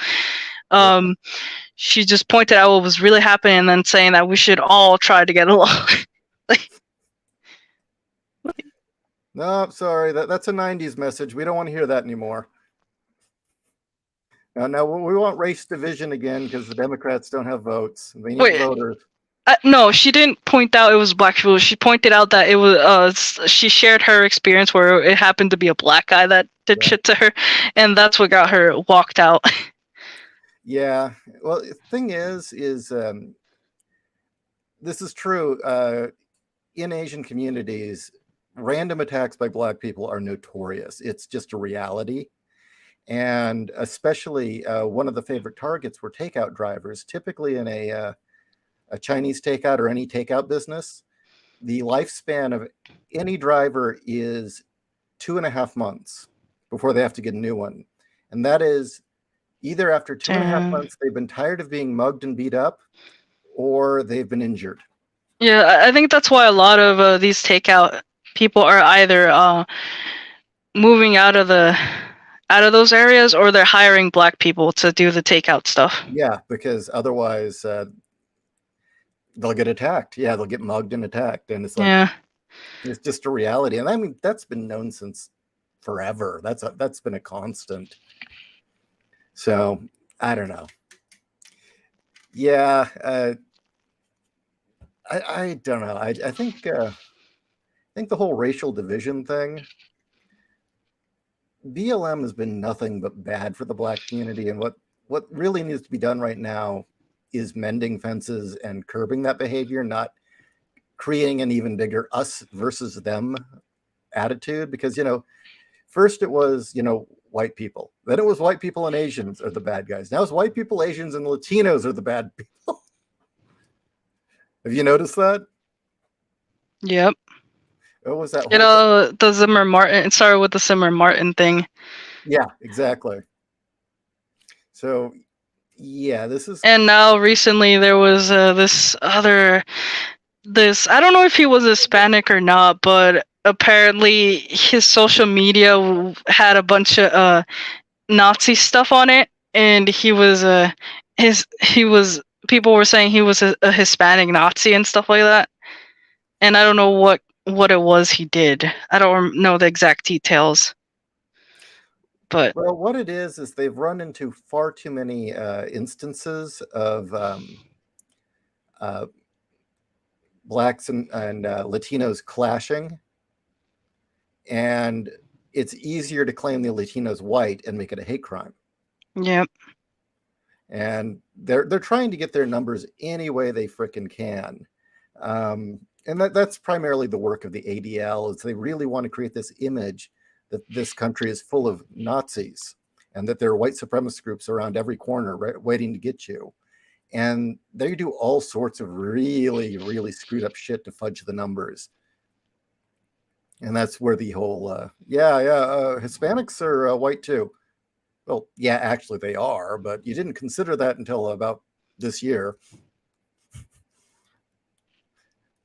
C: She just pointed out what was really happening and then saying that we should all try to get along.
A: No, sorry, that's a 90s message. We don't want to hear that anymore. Now we want race division again because the Democrats don't have votes. They need voters.
C: No, she didn't point out it was Black people. She pointed out that it was. She shared her experience where it happened to be a Black guy that did shit to her, and that's what got her walked out.
A: Yeah. Well, the thing is this is true. In Asian communities, random attacks by Black people are notorious. It's just a reality. And especially one of the favorite targets were takeout drivers. Typically in a Chinese takeout or any takeout business, the lifespan of any driver is 2.5 months before they have to get a new one. And that is either after 2.5 months, they've been tired of being mugged and beat up, or they've been injured.
C: Yeah, I think that's why a lot of these takeout people are either moving out of those areas, or they're hiring Black people to do the takeout stuff.
A: Yeah, because otherwise they'll get attacked. Yeah, they'll get mugged and attacked, and it's like it's just a reality. And I mean, that's been known since forever. That's been a constant. So I don't know. Yeah, I don't know. I think the whole racial division thing, BLM has been nothing but bad for the Black community. And what really needs to be done right now is mending fences and curbing that behavior, not creating an even bigger us versus them attitude. Because, first it was, white people. Then it was white people and Asians are the bad guys. Now it's white people, Asians, and Latinos are the bad people. Have you noticed that?
C: Yep.
A: What was that
C: You
A: whole thing?
C: know, the Zimmer Martin. It started with the Zimmer Martin thing.
A: Yeah, exactly. So, yeah, this is
C: And now recently there was this other I don't know if he was Hispanic or not, but apparently his social media had a bunch of Nazi stuff on it, and he was people were saying he was a Hispanic Nazi and stuff like that. And I don't know what it was he did. I don't know the exact details. But
A: well, what it is they've run into far too many instances of uh, blacks and Latinos clashing, and it's easier to claim the Latinos white and make it a hate crime.
C: yep.
A: And they're trying to get their numbers any way they frickin' can. And that's primarily the work of the ADL, is they really want to create this image that this country is full of Nazis and that there are white supremacist groups around every corner waiting to get you. And they do all sorts of really, really screwed up shit to fudge the numbers. And that's where the whole, Hispanics are white too. Well, yeah, actually they are, but you didn't consider that until about this year.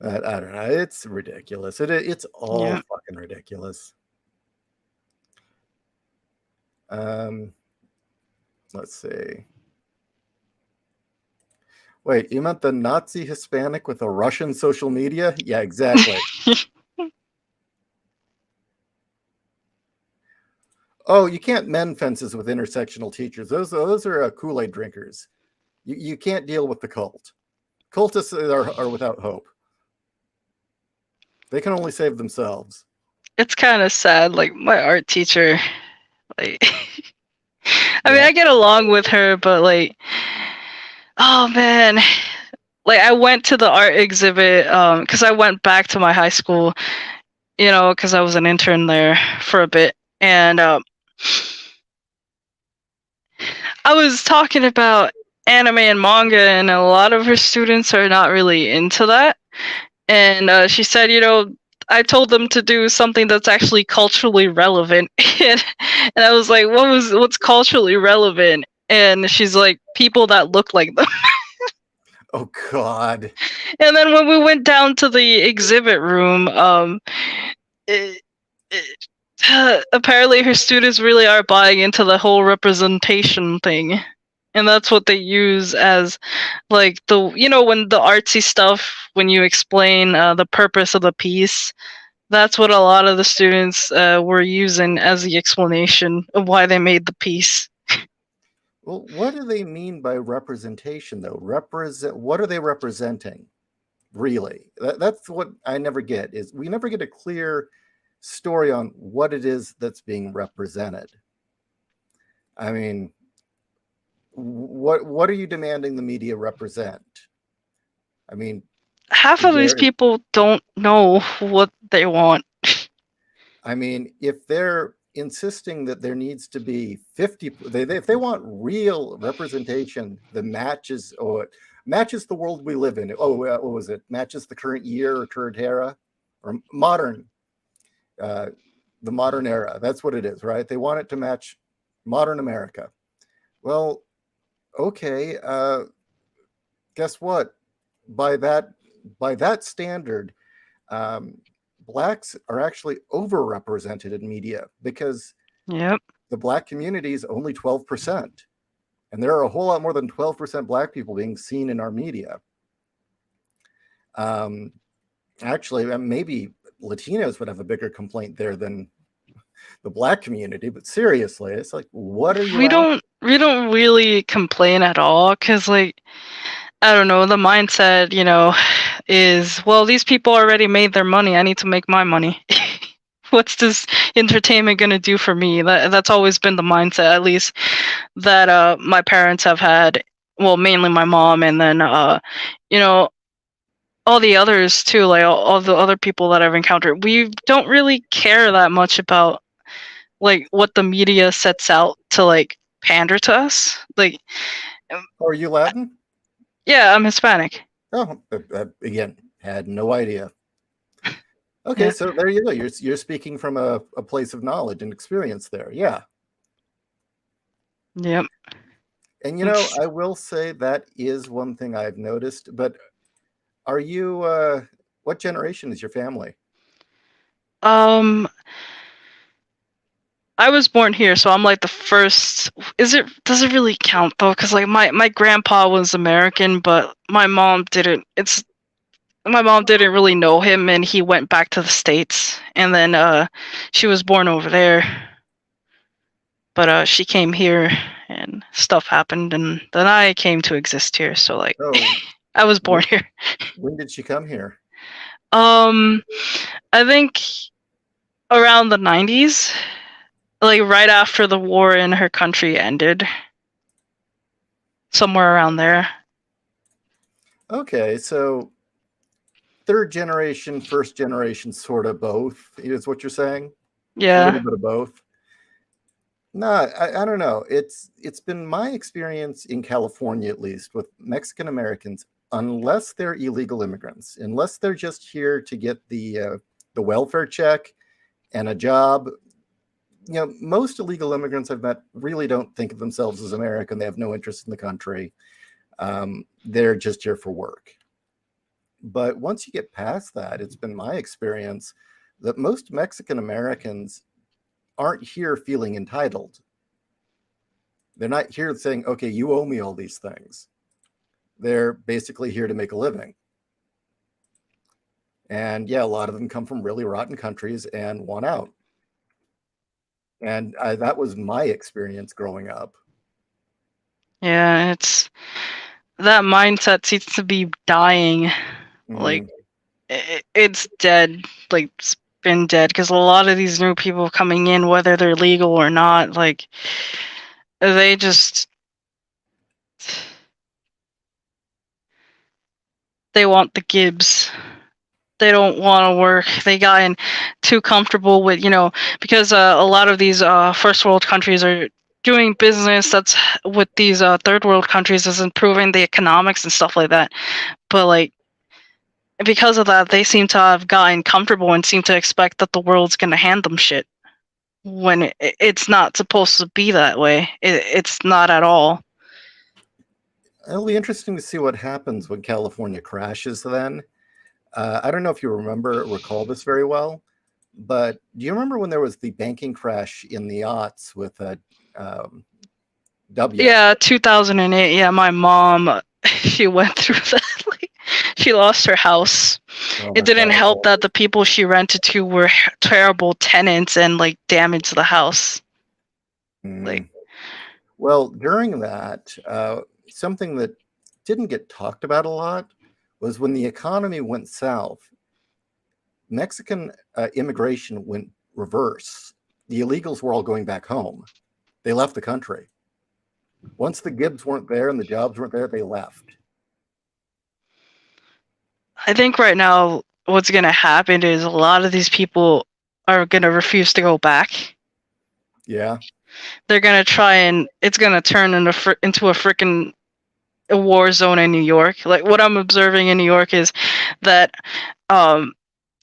A: I don't know. It's ridiculous. It's all fucking ridiculous. Let's see. Wait, you meant the Nazi Hispanic with a Russian social media? Yeah, exactly. Oh, you can't mend fences with intersectional teachers. Those are Kool-Aid drinkers. You can't deal with the cult. Cultists are without hope. They can only save themselves.
C: It's kind of sad. Like my art teacher, like I mean, I get along with her, but like, oh man, like I went to the art exhibit because I went back to my high school, you know, because I was an intern there for a bit, and I was talking about anime and manga, and a lot of her students are not really into that. And she said, you know, I told them to do something that's actually culturally relevant, and I was like, what's culturally relevant? And she's like, people that look like them.
A: Oh God.
C: And then when we went down to the exhibit room, apparently her students really are buying into the whole representation thing. And that's what they use as like when the artsy stuff, when you explain the purpose of the piece, that's what a lot of the students were using as the explanation of why they made the piece.
A: Well, what do they mean by representation, though? What are they representing, really? That's what I never get, is we never get a clear story on what it is that's being represented. I mean, what are you demanding the media represent? I mean,
C: half of these people don't know what they want.
A: I mean, if they're insisting that there needs to be 50, if they want real representation that matches the world we live in. Oh, what was it? Matches the current year or current era, or modern, the modern era. That's what it is, right? They want it to match modern America. Well, okay. Guess what? By that standard, blacks are actually overrepresented in media, because
C: the
A: black community is only 12%. And there are a whole lot more than 12% black people being seen in our media. Actually, maybe Latinos would have a bigger complaint there than the black community, but seriously, it's like, what are you?
C: We don't really complain at all, because like, I don't know, the mindset, is, well, these people already made their money, I need to make my money. What's this entertainment going to do for me? That's always been the mindset, at least that my parents have had. Well, mainly my mom, and then all the others too, like all the other people that I've encountered. We don't really care that much about like what the media sets out to like pander to us. Like,
A: are you Latin?
C: Yeah, I'm Hispanic.
A: Oh, again, had no idea. Okay,
C: Yeah.
A: so there you go. You're speaking from a place of knowledge and experience there. Yeah.
C: Yep.
A: And
C: It's-
A: I will say that is one thing I've noticed. But are you what generation is your family?
C: Um, I was born here, so I'm like the first. Does it really count though? Because like my grandpa was American, but my mom didn't. My mom didn't really know him, and he went back to the States, and then she was born over there, but she came here, and stuff happened, and then I came to exist here. So like,
A: Oh,
C: I was born
A: wh-
C: here.
A: when did she come here?
C: Um, I think around the 90s, like right after the war in her country ended, somewhere around there.
A: Okay, so third generation, first generation, sort of both is what you're saying? A little
C: Yeah.
A: bit of both. No, I don't know. It's been my experience in California, at least, with Mexican Americans, unless they're illegal immigrants, unless they're just here to get the welfare check and a job. Most illegal immigrants I've met really don't think of themselves as American. They have no interest in the country. They're just here for work. But once you get past that, it's been my experience that most Mexican Americans aren't here feeling entitled. They're not here saying, okay, you owe me all these things. They're basically here to make a living. And yeah, a lot of them come from really rotten countries and want out. And that was my experience growing up.
C: Yeah, that mindset seems to be dying. Like
A: Mm.
C: it's dead. Like it's been dead because a lot of these new people coming in, whether they're legal or not, like they just they want the Gibbs. They don't want to work. They gotten too comfortable with, because a lot of these first world countries are doing business that's with these third world countries is improving the economics and stuff like that. But like because of that, they seem to have gotten comfortable and seem to expect that the world's gonna hand them shit when it's not supposed to be that way. It's not at all.
A: It'll be interesting to see what happens when California crashes then. I don't know if you recall this very well, but do you remember when there was the banking crash in the aughts with W?
C: Yeah, 2008. Yeah, my mom, she went through that. Like, she lost her house.
A: Oh,
C: It
A: that's
C: didn't help
A: awful.
C: that the people she rented to were terrible tenants and like damaged the house. Like,
A: Mm. Well, during that, something that didn't get talked about a lot was when the economy went south, Mexican immigration went reverse. The illegals were all going back home. They left the country. Once the Gibbs weren't there and the jobs weren't there, they left.
C: I think right now what's gonna happen is a lot of these people are gonna refuse to go back.
A: Yeah.
C: They're gonna try and it's gonna turn into a freaking war zone in New York. Like what I'm observing in New York is that um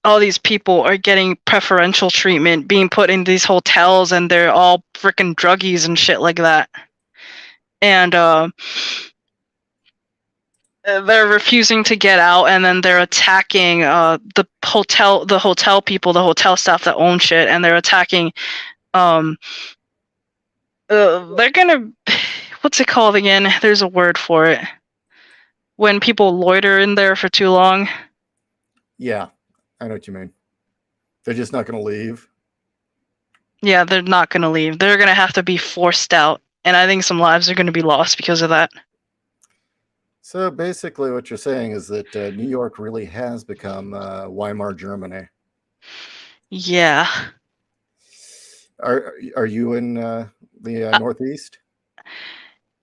C: all these people are getting preferential treatment, being put in these hotels, and they're all freaking druggies and shit like that. And they're refusing to get out, and then they're attacking the hotel people, the hotel staff that own shit, and they're attacking. They're gonna, what's it called again? There's a word for it. When people loiter in there for too long.
A: Yeah, I know what you mean. They're just not going to leave.
C: Yeah, they're not gonna leave. They're gonna have to be forced out, and I think some lives are gonna be lost because of that.
A: So basically, what you're saying is that New York really has become Weimar Germany.
C: Yeah.
A: Are you in the Northeast?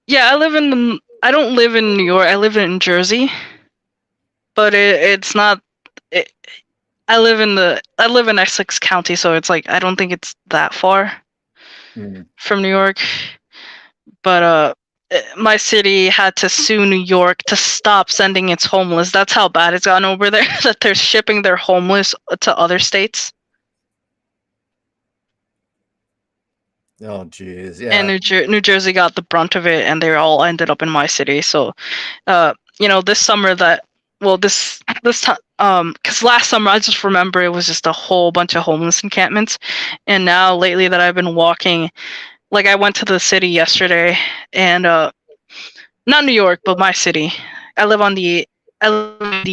C: Yeah, I don't live in New York. I live in Jersey, but it's not. It, I live in Essex County, so it's like I don't think it's that far
A: Hmm.
C: from New York. But my city had to sue New York to stop sending its homeless. That's how bad it's gone over there. That they're shipping their homeless to other states.
A: Oh, geez,
C: And
A: yeah.
C: New Jersey got the brunt of it, and they all ended up in my city. So, this summer this time, because last summer I just remember it was just a whole bunch of homeless encampments, and now lately that I've been walking, like I went to the city yesterday, and not New York, but my city. I live on the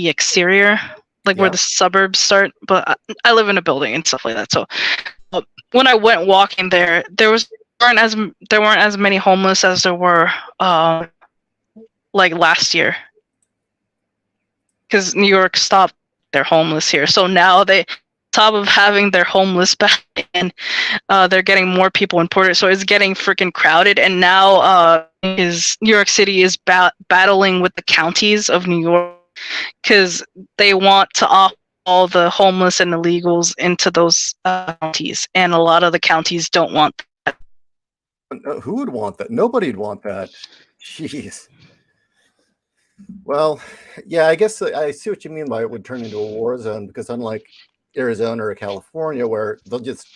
C: exterior, like where
A: Yeah.
C: the suburbs start, but I live in a building and stuff like that. So when I went walking there, there weren't as many homeless as there were like last year, because New York stopped their homeless here. So now they, top of having their homeless back, and they're getting more people imported. So it's getting freaking crowded. And now New York City is battling with the counties of New York, because they want to off all the homeless and illegals into those counties, and a lot of the counties don't want that.
A: Who would want that? Nobody'd want that. Jeez. Well, yeah, I guess I see what you mean by it would turn into a war zone, because unlike Arizona or California, where they'll just,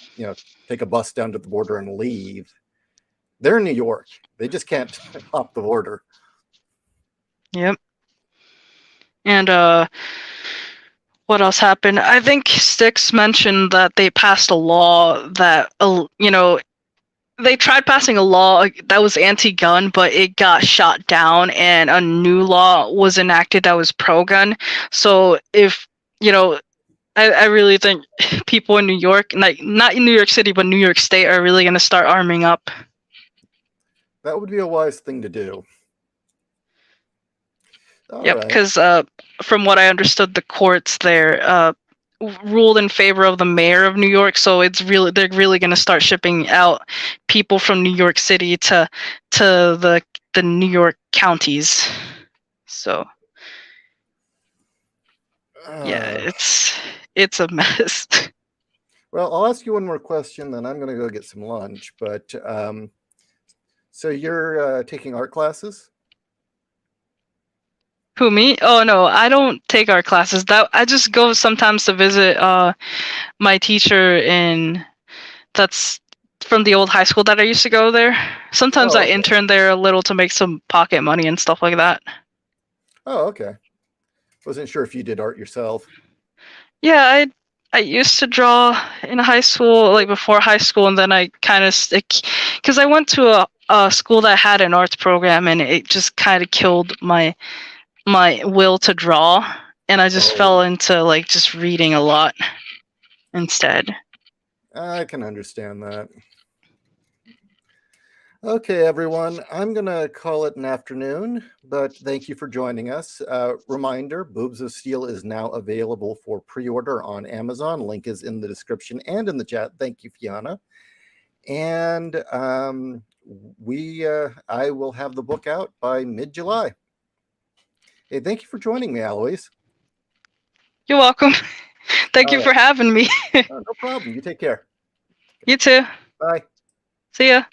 A: take a bus down to the border and leave, they're in New York. They just can't hop the border.
C: Yep. And what else happened? I think Styx mentioned that they passed a law that, they tried passing a law that was anti-gun, but it got shot down, and a new law was enacted that was pro-gun. So if, I really think people in New York, like not in New York City, but New York State, are really going to start arming up.
A: That would be a wise thing to do. All
C: Yep,
A: right.
C: because from what I understood, the courts there ruled in favor of the mayor of New York, so they're really going to start shipping out people from New York City to the New York counties. So yeah, it's a mess.
A: Well, I'll ask you one more question, then I'm going to go get some lunch. But so you're taking art classes?
C: Who, me? Oh no, I don't take art classes. That I just go sometimes to visit my teacher that's from the old high school that I used to go there. Sometimes
A: Oh,
C: I
A: okay.
C: intern there a little to make some pocket money and stuff like that.
A: Oh, okay. Wasn't sure if you did art yourself.
C: Yeah, I used to draw in high school, like before high school, and then I kind of because I went to a school that had an arts program, and it just kind of killed my will to draw, and I just fell into like just reading a lot instead.
A: I can understand that. Okay, everyone, I'm going to call it an afternoon, but thank you for joining us. Reminder, Boobs of Steel is now available for pre-order on Amazon. Link is in the description and in the chat. Thank you, Fiona. And I will have the book out by mid-July. Hey, thank you for joining me, Alois.
C: You're welcome. Thank you for having me.
A: No problem. You take care.
C: You too.
A: Bye.
C: See ya.